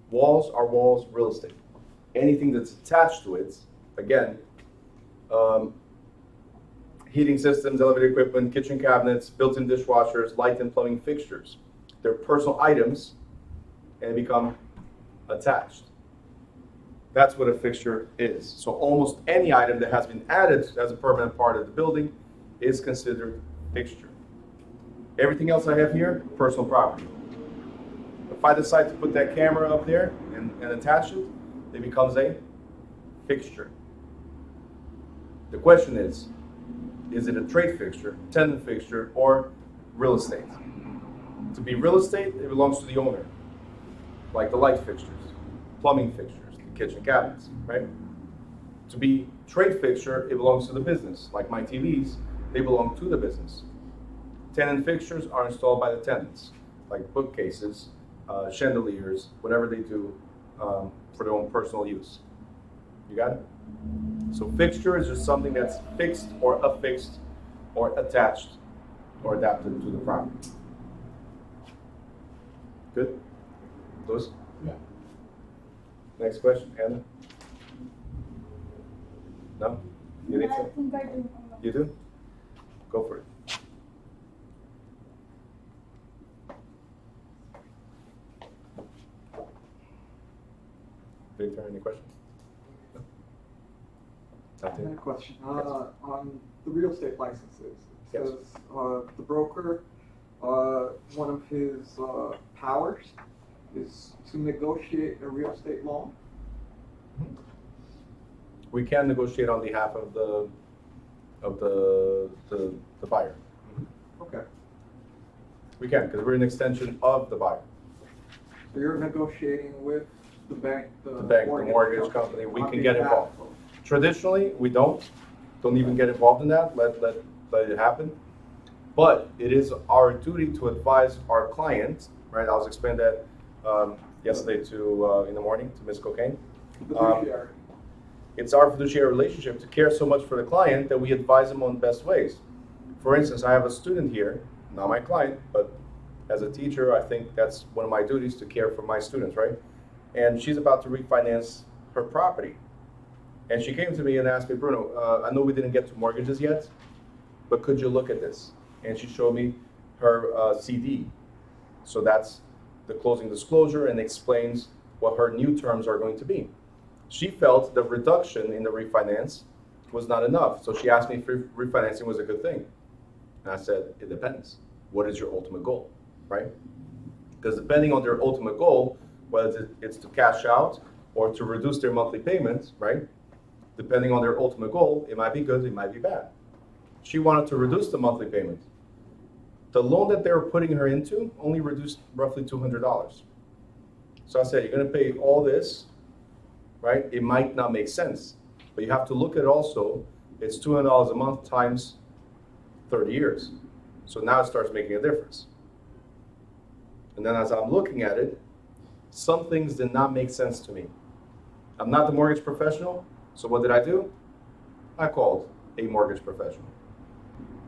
Walls are walls, real estate. Anything that's attached to it, again, heating systems, elevator equipment, kitchen cabinets, built-in dishwashers, light and plumbing fixtures. They're personal items and become attached. That's what a fixture is. So almost any item that has been added as a permanent part of the building is considered fixture. Everything else I have here, personal property. If I decide to put that camera up there and attach it, it becomes a fixture. The question is it a trade fixture, tenant fixture, or real estate? To be real estate, it belongs to the owner, like the light fixtures, plumbing fixtures, the kitchen cabinets, right? To be trade fixture, it belongs to the business, like my TVs, they belong to the business. Tenant fixtures are installed by the tenants, like bookcases, chandeliers, whatever they do for their own personal use. You got it? So fixture is just something that's fixed or affixed or attached or adapted to the property. Good? Louis? Yeah. Next question, Hannah? No? You need I to? think I do. You do? Go for it. Victor, any questions? I have a question. Yes. On the real estate licenses, it Yes. says the broker, one of his powers is to negotiate a real estate loan. We can negotiate on behalf of the buyer. Okay. We can, because we're an extension of the buyer. So you're negotiating with the bank, The bank, the mortgage company, we on can get behalf involved. of- Traditionally, we don't even get involved in that, let it happen. But it is our duty to advise our client, right? I was explaining that yesterday in the morning to Ms. Cocaine. Fiduciary. It's our fiduciary relationship to care so much for the client that we advise them on the best ways. For instance, I have a student here, not my client, but as a teacher, I think that's one of my duties to care for my students, right? And she's about to refinance her property. And she came to me and asked me, Bruno, I know we didn't get to mortgages yet, but could you look at this? And she showed me her CD. So that's the closing disclosure and explains what her new terms are going to be. She felt the reduction in the refinance was not enough. So she asked me if refinancing was a good thing. And I said, it depends. What is your ultimate goal, right? Because depending on their ultimate goal, whether it's to cash out or to reduce their monthly payments, right? Depending on their ultimate goal, it might be good, it might be bad. She wanted to reduce the monthly payment. The loan that they were putting her into only reduced roughly $200. So I said, you're gonna pay all this, right? It might not make sense, but you have to look at also, it's $200 a month times 30 years. So now it starts making a difference. And then as I'm looking at it, some things did not make sense to me. I'm not the mortgage professional, so what did I do? I called a mortgage professional.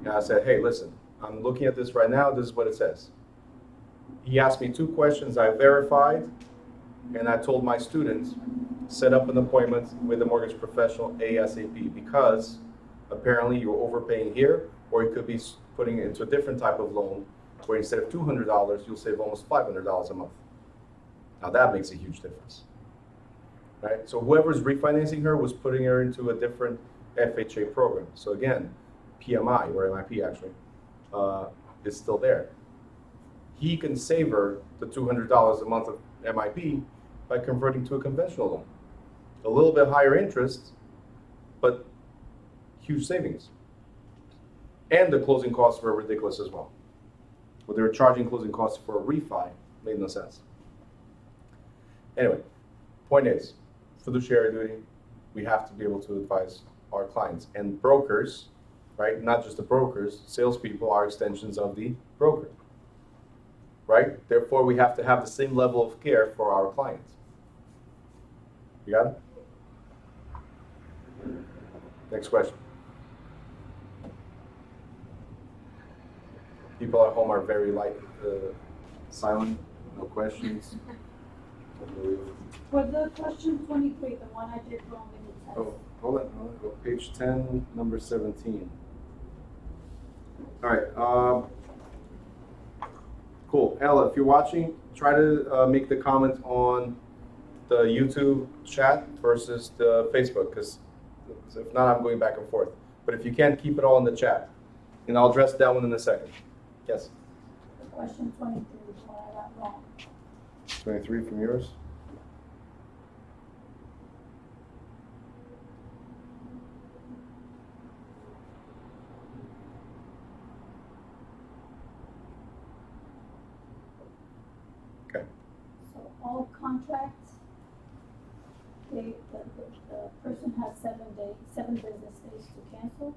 And I said, hey, listen, I'm looking at this right now, this is what it says. He asked me 2 questions, I verified, and I told my students, set up an appointment with a mortgage professional ASAP, because apparently you're overpaying here, or you could be putting it into a different type of loan, where instead of $200, you'll save almost $500 a month. Now that makes a huge difference, right? So whoever's refinancing her was putting her into a different FHA program. So again, PMI, or MIP actually, is still there. He can save her the $200 a month of MIP by converting to a conventional loan. A little bit higher interest, but huge savings. And the closing costs were ridiculous as well. What they were charging closing costs for a refi made no sense. Anyway, point is, fiduciary duty, we have to be able to advise our clients. And brokers, right, not just the brokers, salespeople are extensions of the broker, right? Therefore, we have to have the same level of care for our clients. You got it? Next question. People at home are very silent, no questions. For the question 23, the one I did wrong in the test. Oh, hold on, go page 10, number 17. All right, cool. Ella, if you're watching, try to make the comment on the YouTube chat versus the Facebook, because if not, I'm going back and forth. But if you can, keep it all in the chat, and I'll address that one in a second. Yes? The question 23 is one I got wrong. 23 from yours? Okay. So all contracts, the person has 7 business days to cancel.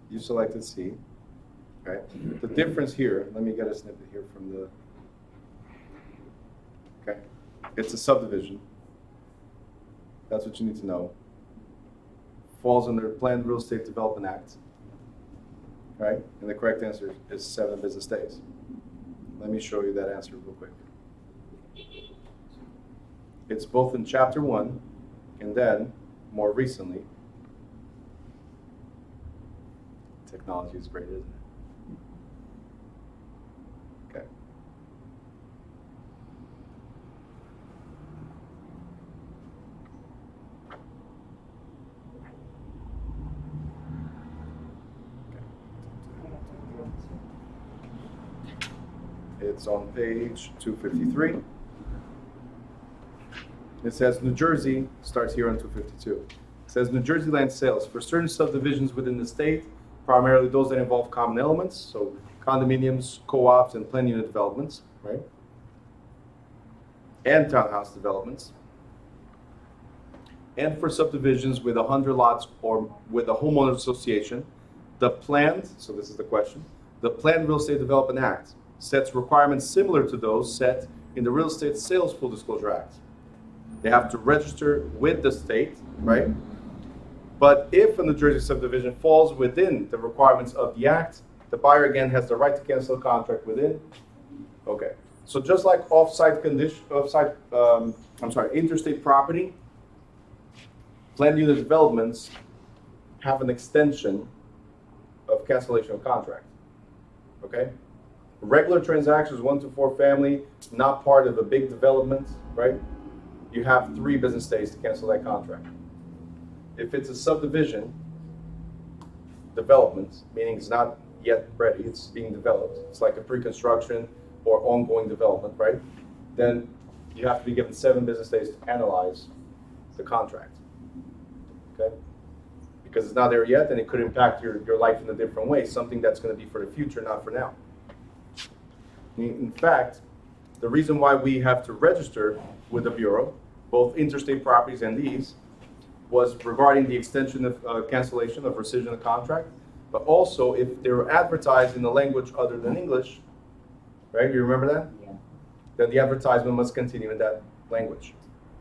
You selected C. Okay. The difference here, let me get a snippet here from the, okay. It's a subdivision. That's what you need to know. Falls under Planned Real Estate Development Act. Right? And the correct answer is 7 business days. Let me show you that answer real quick. It's both in Chapter 1 and then, more recently, technology is great, isn't it? Okay. It's on page 253. It says New Jersey, starts here on 252. It says New Jersey land sales for certain subdivisions within the state, primarily those that involve common elements, so condominiums, co-ops, and planned unit developments, right? And townhouse developments. And for subdivisions with 100 lots or with a homeowners association, the planned, so this is the question, the Planned Real Estate Development Act sets requirements similar to those set in the Real Estate Sales Full Disclosure Act. They have to register with the state, right? But if a New Jersey subdivision falls within the requirements of the act, the buyer again has the right to cancel a contract within. Okay, so just like interstate property, planned unit developments have an extension of cancellation of contract, okay? Regular transactions, 1 to 4 family, not part of a big development, right? You have 3 business days to cancel that contract. If it's a subdivision development, meaning it's not yet ready, it's being developed, it's like a pre-construction or ongoing development, right? Then you have to be given 7 business days to analyze the contract, okay? Because it's not there yet, and it could impact your life in a different way, something that's gonna be for the future, not for now. In fact, the reason why we have to register with the Bureau, both interstate properties and these, was regarding the extension of cancellation of rescission of contract, but also if they were advertised in a language other than English, right? You remember that? Yeah. Then the advertisement must continue in that language.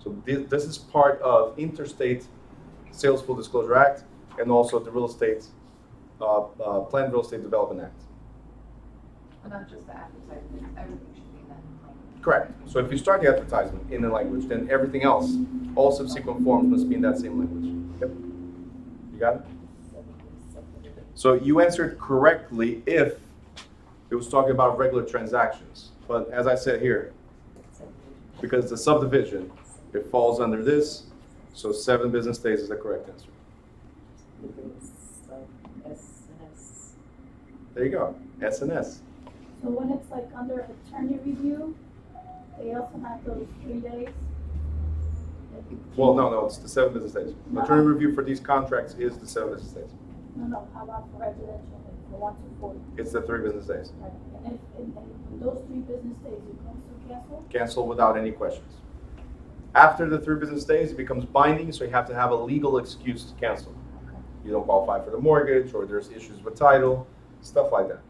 So this is part of Interstate Sales Full Disclosure Act and also the Real Estate Planned Real Estate Development Act. But not just the advertisement, everything should be in that language. Correct. So if you start the advertisement in the language, then everything else, all subsequent forms must be in that same language. Yep. You got it? So you answered correctly if it was talking about regular transactions. But as I said here, because the subdivision, it falls under this, so 7 business days is the correct answer. There you go, S and S. So when it's like under attorney review, they also have those 3 days? Well, no, it's the 7 business days. Attorney review for these contracts is the 7 business days. No, how about for residential, like for 1 to 4? It's the 3 business days. Right, and if, in those 3 business days, you can still cancel? Cancel without any questions. After the 3 business days, it becomes binding, so you have to have a legal excuse to cancel. You don't qualify for the mortgage, or there's issues with title, stuff like that.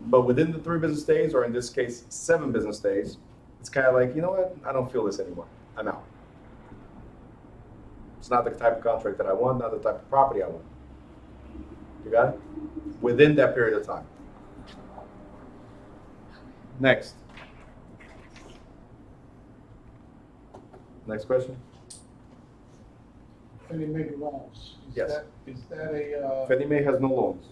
But within the 3 business days, or in this case, 7 business days, it's kind of like, you know what, I don't feel this anymore, I'm out. It's not the type of contract that I want, not the type of property I want. You got it? Within that period of time. Next. Next question? Fannie Mae loans. Yes. Is that a, Fannie Mae has no loans.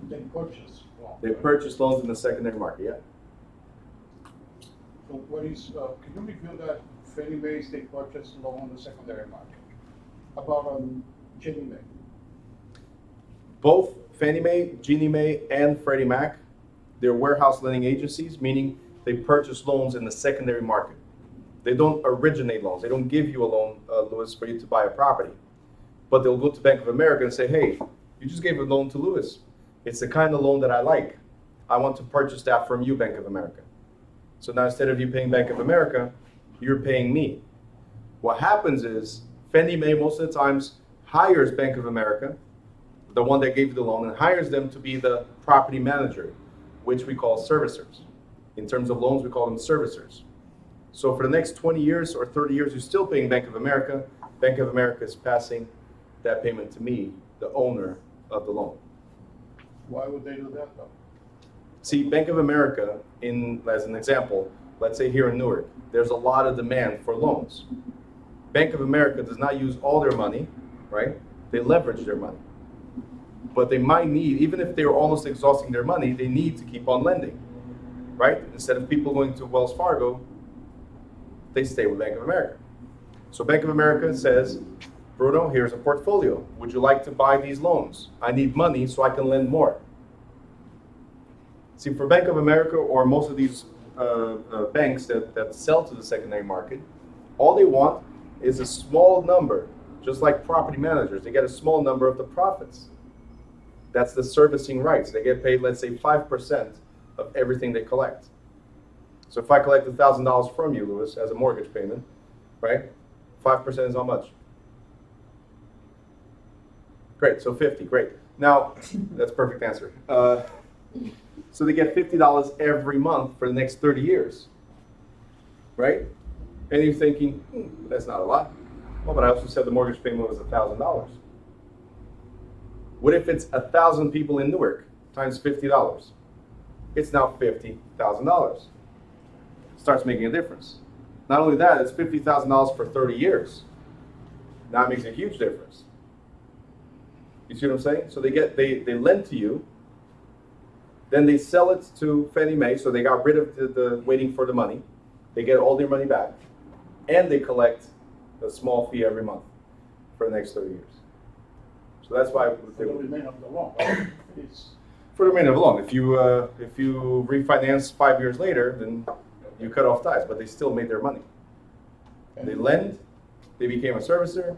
they purchase loans? They right? purchase loans in the secondary market, yeah. So what is, can you review that Fannie Mae's, they purchase loan in the secondary market? About Ginnie Mae? Both Fannie Mae, Ginnie Mae, and Freddie Mac, they're warehouse lending agencies, meaning they purchase loans in the secondary market. They don't originate loans. They don't give you a loan, Louis, for you to buy a property. But they'll go to Bank of America and say, hey, you just gave a loan to Louis. It's the kind of loan that I like. I want to purchase that from you, Bank of America. So now instead of you paying Bank of America, you're paying me. What happens is Fannie Mae most of the times hires Bank of America, the one that gave you the loan, and hires them to be the property manager, which we call servicers. In terms of loans, we call them servicers. So for the next 20 years or 30 years, you're still paying Bank of America. Bank of America is passing that payment to me, the owner of the loan. Why would they do that though? See, Bank of America, as an example, let's say here in Newark, there's a lot of demand for loans. Bank of America does not use all their money, right? They leverage their money. But they might need, even if they're almost exhausting their money, they need to keep on lending, right? Instead of people going to Wells Fargo, they stay with Bank of America. So Bank of America says, Bruno, here's a portfolio. Would you like to buy these loans? I need money so I can lend more. See, for Bank of America or most of these banks that sell to the secondary market, all they want is a small number, just like property managers. They get a small number of the profits. That's the servicing rights. They get paid, let's say, 5% of everything they collect. So if I collect $1,000 from you, Louis, as a mortgage payment, right? 5% is how much? Great, so 50, great. Now, that's a perfect answer. So they get $50 every month for the next 30 years, right? And you're thinking, that's not a lot. Well, but I also said the mortgage payment was $1,000. What if it's 1,000 people in Newark times $50? It's now $50,000. Starts making a difference. Not only that, it's $50,000 for 30 years. Now it makes a huge difference. You see what I'm saying? So they lend to you, then they sell it to Fannie Mae, so they got rid of the waiting for the money. They get all their money back, and they collect a small fee every month for the next 30 years. So that's why For the remainder of the loan, right? It's, for the remainder of the loan. If you refinance 5 years later, then you cut off ties, but they still made their money. They lend, they became a servicer,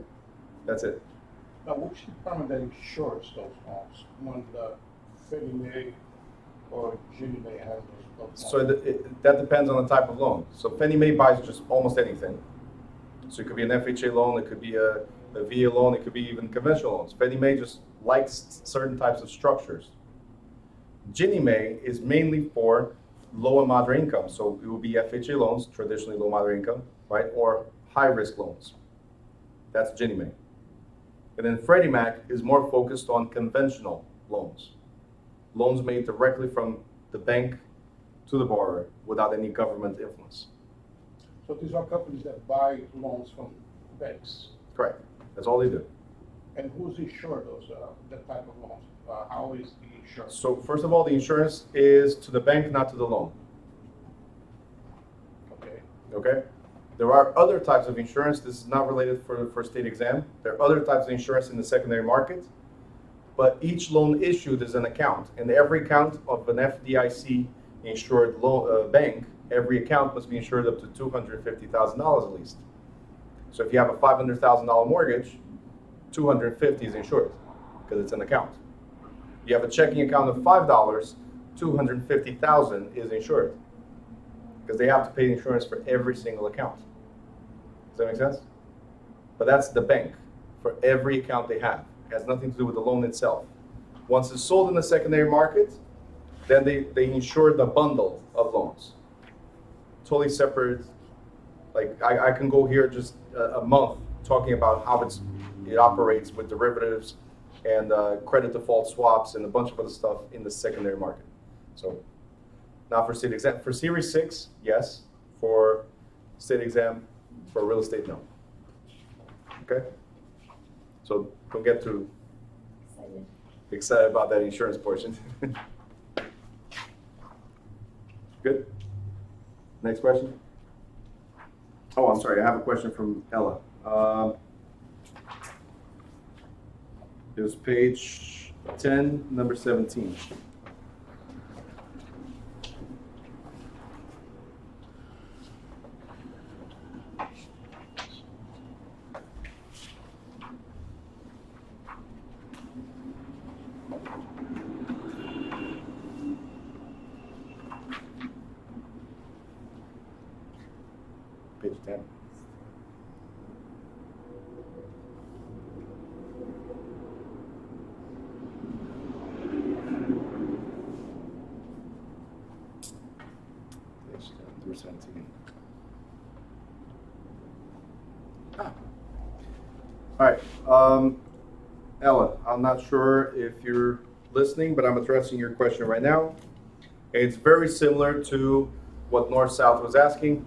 that's it. now, which department that insures those loans when the Fannie Mae or Ginnie Mae has those loans? So that depends on the type of loan. So Fannie Mae buys just almost anything. So it could be an FHA loan, it could be a VA loan, it could be even conventional loans. Fannie Mae just likes certain types of structures. Ginnie Mae is mainly for low and moderate income. So it will be FHA loans, traditionally low moderate income, right? Or high risk loans. That's Ginnie Mae. And then Freddie Mac is more focused on conventional loans. Loans made directly from the bank to the borrower without any government influence. So these are companies that buy loans from banks. Correct. That's all they do. And who's insured those, that type of loans? How is the insurance? So first of all, the insurance is to the bank, not to the loan. Okay. Okay? There are other types of insurance. This is not related for state exam. There are other types of insurance in the secondary market, but each loan issued is an account, and every account of an FDIC insured bank, every account must be insured up to $250,000 at least. So if you have a $500,000 mortgage, $250 is insured because it's an account. You have a checking account of $5, $250,000 is insured because they have to pay insurance for every single account. Does that make sense? But that's the bank for every account they have. It has nothing to do with the loan itself. Once it's sold in the secondary market, then they insure the bundle of loans. Totally separate. Like I can go here just a month talking about how it operates with derivatives and credit default swaps and a bunch of other stuff in the secondary market. So not for state exam. For Series 6, yes. For state exam, for real estate, no. Okay? So don't get too excited about that insurance portion. Good? Next question? Oh, I'm sorry, I have a question from Ella. It was page 10, number 17. Page 10. Page 10 through 17. Ah. All right, Ella, I'm not sure if you're listening, but I'm addressing your question right now. It's very similar to what North-South was asking.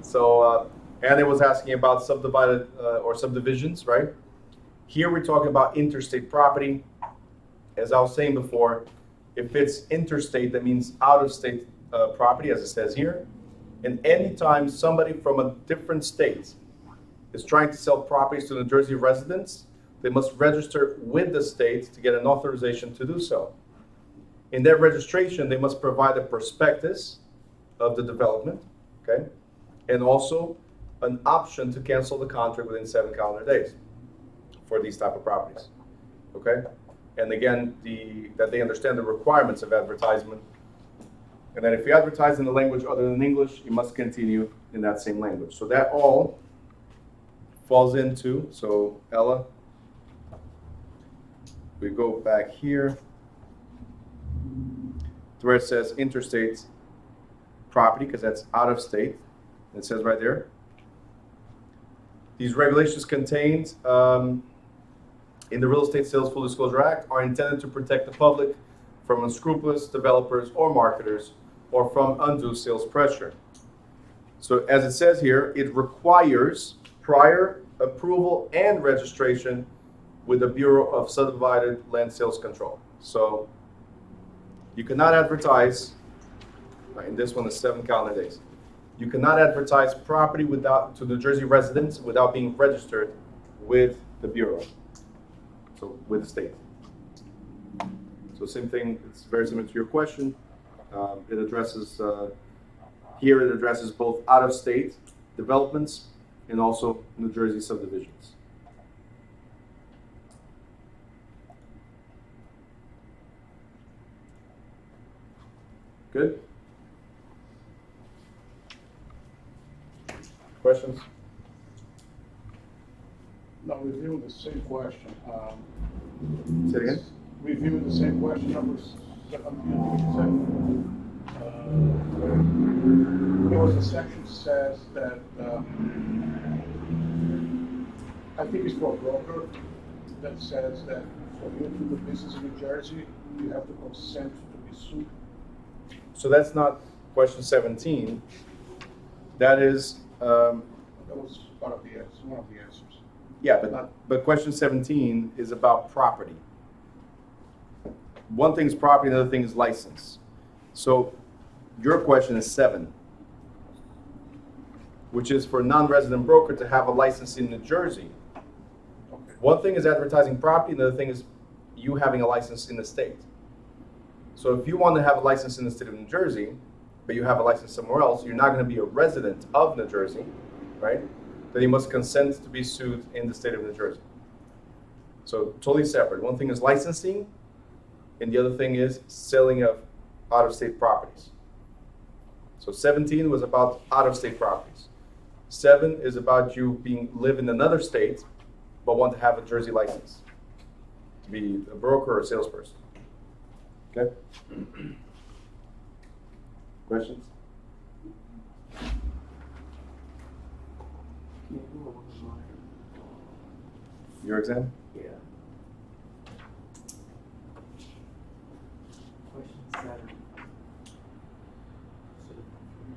So, Anna was asking about subdivided or subdivisions, right? Here we're talking about interstate property. As I was saying before, if it's interstate, that means out-of-state property, as it says here. And anytime somebody from a different state is trying to sell properties to New Jersey residents, they must register with the state to get an authorization to do so. In their registration, they must provide a prospectus of the development, okay? And also an option to cancel the contract within 7 calendar days for these type of properties, okay? And again, that they understand the requirements of advertisement. And then if you advertise in a language other than English, you must continue in that same language. So that all falls into, so Ella, we go back here to where it says interstate property, because that's out of state. It says right there. These regulations contained in the Real Estate Sales Full Disclosure Act are intended to protect the public from unscrupulous developers or marketers or from undue sales pressure. So as it says here, it requires prior approval and registration with the Bureau of Subdivided Land Sales Control. So you cannot advertise, right, and this one is 7 calendar days. You cannot advertise property to New Jersey residents without being registered with the Bureau, so with the state. So same thing, it's very similar to your question. It addresses, here it addresses both out-of-state developments and also New Jersey subdivisions. Good? Questions? No, reviewing the same question. Say it again? Reviewing the same question, number 17. There was a section says that, I think it's for a broker, that says that for you to do business in New Jersey, you have to consent to be sued. So that's not question 17. That is, That was part of the answer, one of the answers. yeah, but question 17 is about property. One thing is property, another thing is license. So your question is 7, which is for a non-resident broker to have a license in New Jersey. Okay. One thing is advertising property, another thing is you having a license in the state. So if you want to have a license in the state of New Jersey, but you have a license somewhere else, you're not going to be a resident of New Jersey, right? Then you must consent to be sued in the state of New Jersey. So totally separate. One thing is licensing, and the other thing is selling of out-of-state properties. So 17 was about out-of-state properties. 7 is about you live in another state, but want to have a Jersey license to be a broker or a salesperson. Okay? Questions? Can you do a one line? Your exam? Yeah. Question 7. Sort of confused.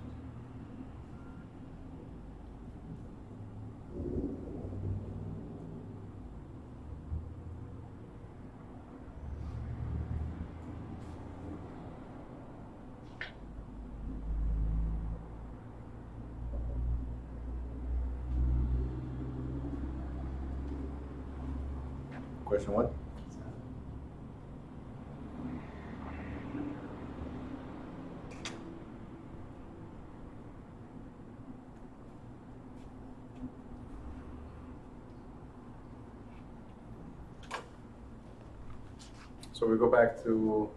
Question what? So we go back to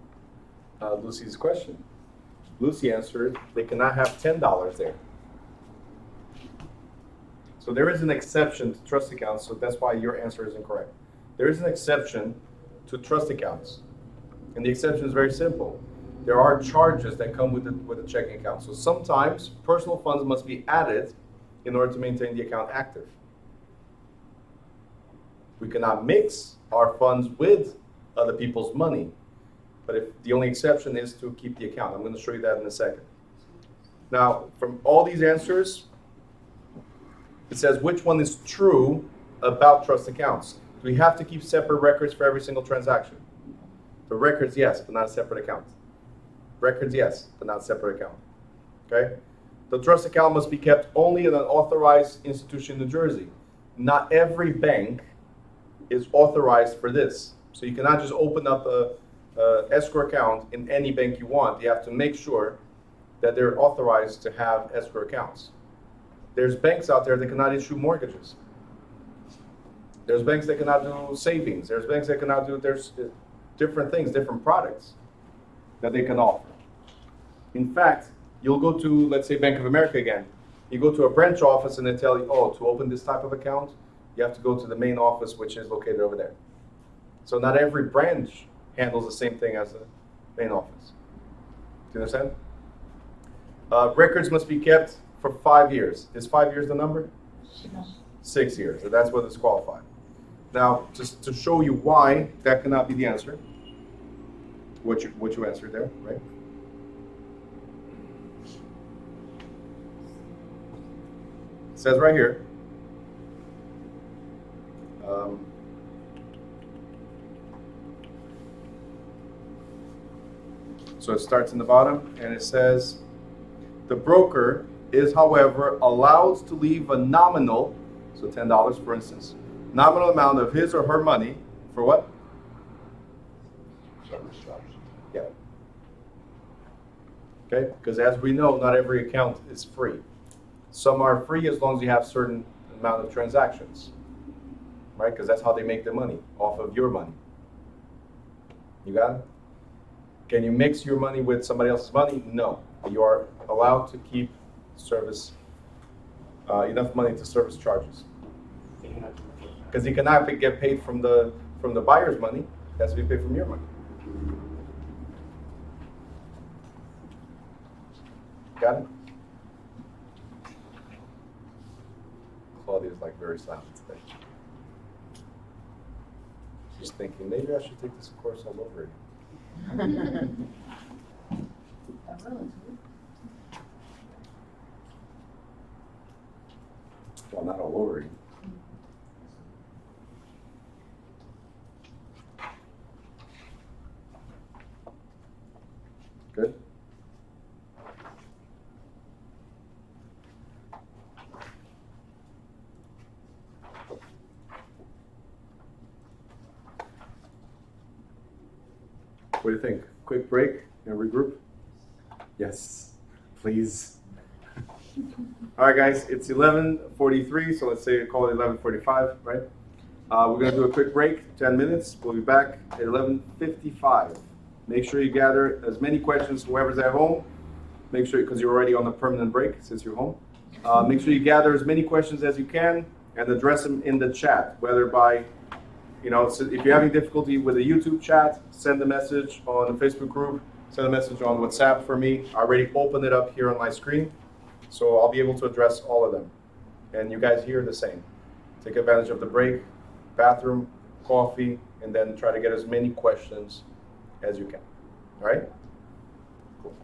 Lucy's question. Lucy answered, they cannot have $10 there. So there is an exception to trust accounts, so that's why your answer is incorrect. There is an exception to trust accounts. And the exception is very simple. There are charges that come with a checking account. So sometimes personal funds must be added in order to maintain the account active. We cannot mix our funds with other people's money. But if the only exception is to keep the account. I'm going to show you that in a second. Now, from all these answers, it says which one is true about trust accounts. Do we have to keep separate records for every single transaction? The records, yes, but not a separate account. Records, yes, but not a separate account. Okay? The trust account must be kept only in an authorized institution in New Jersey. Not every bank is authorized for this. So you cannot just open up a escrow account in any bank you want. You have to make sure that they're authorized to have escrow accounts. There's banks out there that cannot issue mortgages. There's banks that cannot do savings. There's banks that cannot do, there's different things, different products that they can offer. In fact, you'll go to, let's say, Bank of America again. You go to a branch office and they tell you, oh, to open this type of account, you have to go to the main office, which is located over there. So not every branch handles the same thing as the main office. Do you understand? Records must be kept for 5 years. Is 5 years the number? 6 years. So that's what is qualified. Now, just to show you why that cannot be the answer, what you answered there, right? It says right here, So it starts in the bottom and it says, the broker is, however, allowed to leave a nominal, so $10 for instance, nominal amount of his or her money for what? Service charges. Yeah. Okay, because as we know, not every account is free. Some are free as long as you have certain amount of transactions, right? Because that's how they make their money, off of your money. You got it? Can you mix your money with somebody else's money? No. You are allowed to keep service, enough money to service charges. Because you cannot get paid from the buyer's money. It has to be paid from your money. Got it? Claudia is like very silent today. She's thinking, maybe I should take this course all over again. Well, not all over again. Good? What do you think? Quick break and regroup? Yes, please. All right, guys, it's 11:43, so let's say call it 11:45, right? We're gonna do a quick break, 10 minutes. We'll be back at 11:55. Make sure you gather as many questions, whoever's at home. Make sure, because you're already on a permanent break since you're home. Make sure you gather as many questions as you can and address them in the chat, whether by, so if you're having difficulty with the YouTube chat, send a message on the Facebook group, send a message on WhatsApp for me. I already opened it up here on my screen, so I'll be able to address all of them. And you guys here the same. Take advantage of the break, bathroom, coffee, and then try to get as many questions as you can. All right? Cool.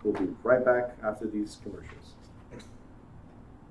We'll be right back after these commercials.